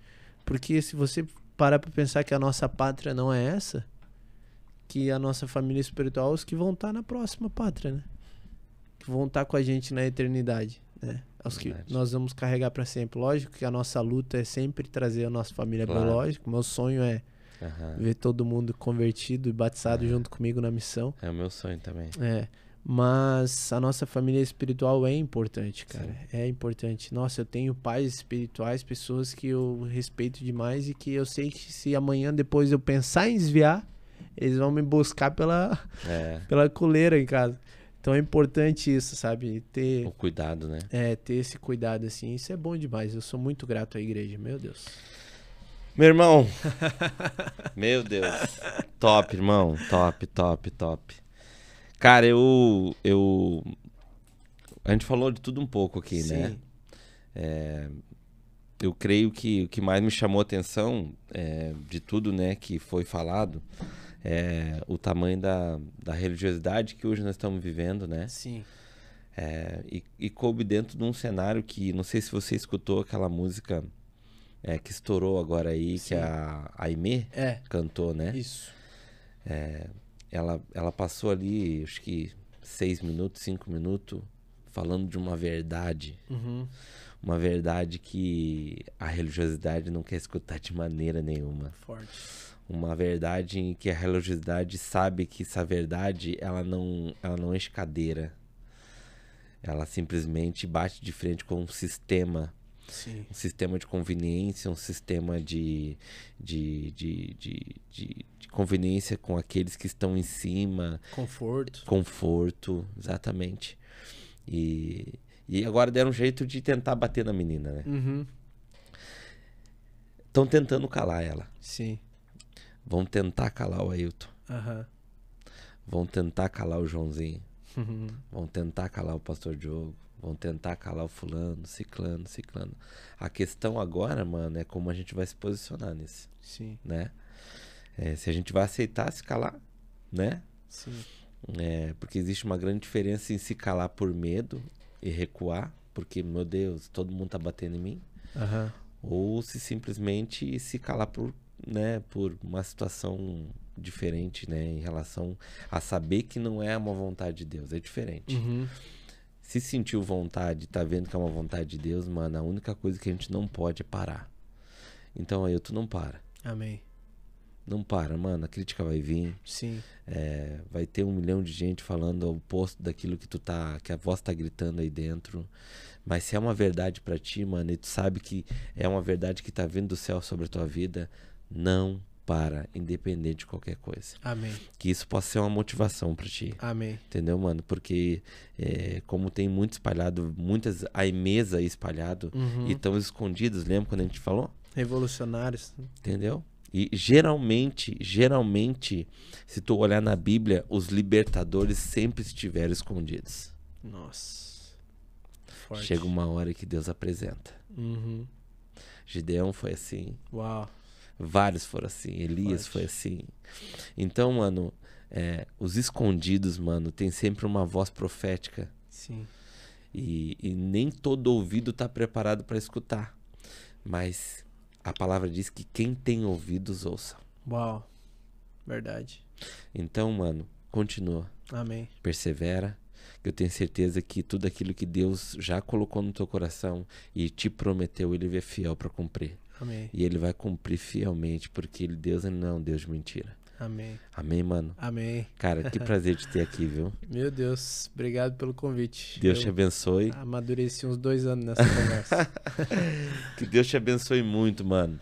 Porque se você parar pra pensar que a nossa pátria não é essa, que a nossa família espiritual é os que vão estar na próxima pátria, né? Que vão estar com a gente na eternidade, né? Os que nós vamos carregar para sempre. Lógico que a nossa luta é sempre trazer a nossa família biológica. Meu sonho é ver todo mundo convertido e batizado junto comigo na missão. É o meu sonho também. Mas a nossa família espiritual é importante, cara. Sim. É importante. Nossa, eu tenho pais espirituais, pessoas que eu respeito demais e que eu sei que se amanhã depois eu pensar em desviar, eles vão me buscar pela coleira em casa. Então é importante isso, sabe? Ter o cuidado, né? Ter esse cuidado, assim. Isso é bom demais. Eu sou muito grato à igreja, meu Deus. Meu irmão. Meu Deus. Top, irmão. Top. Cara, a gente falou de tudo um pouco aqui, né? Eu creio que o que mais me chamou a atenção de tudo, né, que foi falado o tamanho da religiosidade que hoje nós estamos vivendo, né? Sim. E coube dentro de um cenário que, não sei se você escutou aquela música que estourou agora aí, Sim. que a Aimee cantou, né? Isso. Ela passou ali, acho que 6 minutos, 5 minutos, falando de uma verdade. Uma verdade que a religiosidade não quer escutar de maneira nenhuma. Forte. Uma verdade em que a religiosidade sabe que essa verdade ela não enche cadeira. Ela simplesmente bate de frente com um sistema. Sim. Um sistema de conveniência, um sistema de conveniência com aqueles que estão em cima. Conforto, exatamente. E agora deram um jeito de tentar bater na menina, né? Estão tentando calar ela. Sim. Vão tentar calar o Ailton. Vão tentar calar o Joãozinho. Vão tentar calar o pastor Diogo. Vão tentar calar o fulano, ciclano. A questão agora, mano, é como a gente vai se posicionar nisso. Sim. Né? Se a gente vai aceitar se calar, né? Sim. Porque existe uma grande diferença em se calar por medo e recuar, porque, meu Deus, todo mundo tá batendo em mim. Ou se simplesmente se calar por uma situação diferente, né? Em relação a saber que não é uma vontade de Deus, é diferente. Se sentiu vontade, tá vendo que é uma vontade de Deus, mano, a única coisa que a gente não pode é parar. Então aí tu não para. Amém. Não para, mano, a crítica vai vir. Sim. Vai ter 1 milhão de gente falando o oposto daquilo que a voz tá gritando aí dentro. Mas se é uma verdade pra ti, mano, e tu sabe que é uma verdade que tá vindo do céu sobre a tua vida, não para, independente de qualquer coisa. Amém. Que isso possa ser uma motivação pra ti. Amém. Entendeu, mano? Porque como tem muito espalhado, muitas Aimees aí espalhado e estão escondidos, lembra quando a gente falou? Revolucionários. Entendeu? E geralmente, se tu olhar na Bíblia, os libertadores sempre estiveram escondidos. Nossa. Forte. Chega uma hora que Deus apresenta. Gideão foi assim. Uau. Vários foram assim. Elias foi assim. Então, mano, os escondidos, mano, tem sempre uma voz profética. Sim. E nem todo ouvido tá preparado para escutar. Mas a palavra diz que quem tem ouvidos, ouça. Uau. Verdade. Então, mano, continua. Amém. Persevera. Eu tenho certeza que tudo aquilo que Deus já colocou no teu coração e te prometeu, Ele é fiel para cumprir. Amém. E Ele vai cumprir fielmente, porque Deus não é um Deus de mentira. Amém. Amém, mano? Amém. Cara, que prazer te ter aqui, viu? Meu Deus, obrigado pelo convite. Deus te abençoe. Amadureci uns 2 anos nessa conversa. Que Deus te abençoe muito, mano.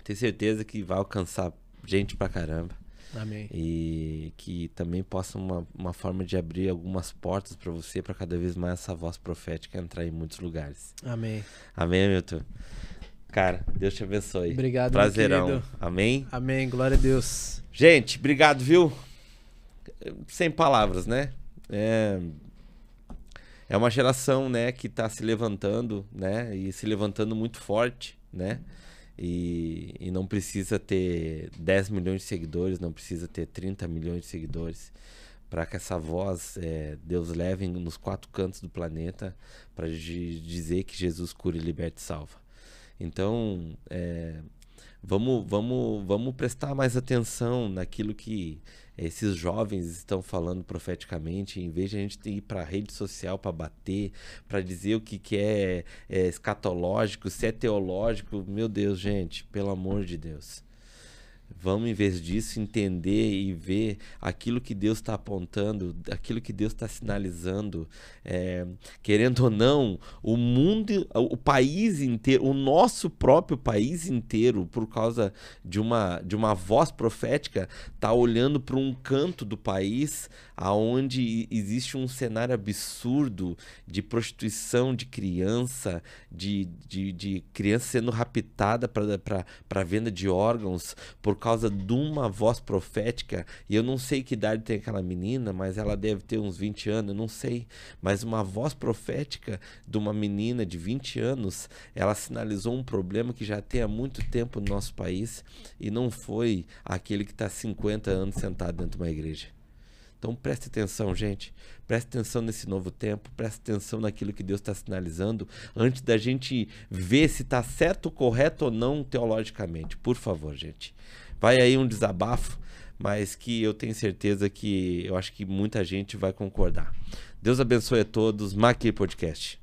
Tenho certeza que vai alcançar gente pra caramba. Amém. E que também possa uma forma de abrir algumas portas pra você, pra cada vez mais essa voz profética entrar em muitos lugares. Amém. Amém, Milton? Cara, Deus te abençoe. Obrigado, Prazerão. meu querido. Amém? Amém. Glória a Deus. Gente, obrigado, viu? Sem palavras, né? É uma geração, né, que tá se levantando, né? E se levantando muito forte, né? E não precisa ter 10 milhões de seguidores, não precisa ter 30 milhões de seguidores para que essa voz Deus leve nos 4 cantos do planeta para dizer que Jesus cura, liberta e salva. Então, vamos prestar mais atenção naquilo que esses jovens estão falando profeticamente, em vez de a gente ir para a rede social para bater, para dizer o que é escatológico, se é teológico. Meu Deus, gente, pelo amor de Deus. Vamos, em vez disso, entender e ver aquilo que Deus está apontando, aquilo que Deus está sinalizando. Querendo ou não, o mundo, o país inteiro, o nosso próprio país inteiro, por causa de uma voz profética, está olhando para um canto do país aonde existe um cenário absurdo de prostituição de criança, de criança sendo raptada para venda de órgãos, por causa de uma voz profética. E eu não sei que idade tem aquela menina, mas ela deve ter uns 20 anos, eu não sei. Mas uma voz profética de uma menina de 20 anos, ela sinalizou um problema que já tem há muito tempo no nosso país, e não foi aquele que está 50 anos sentado dentro de uma igreja. Então preste atenção, gente. Preste atenção nesse novo tempo. Preste atenção naquilo que Deus está sinalizando antes da gente ver se está certo, correto ou não teologicamente. Por favor, gente. Vai aí um desabafo, mas que eu tenho certeza que eu acho que muita gente vai concordar. Deus abençoe a todos. Maqui Podcast.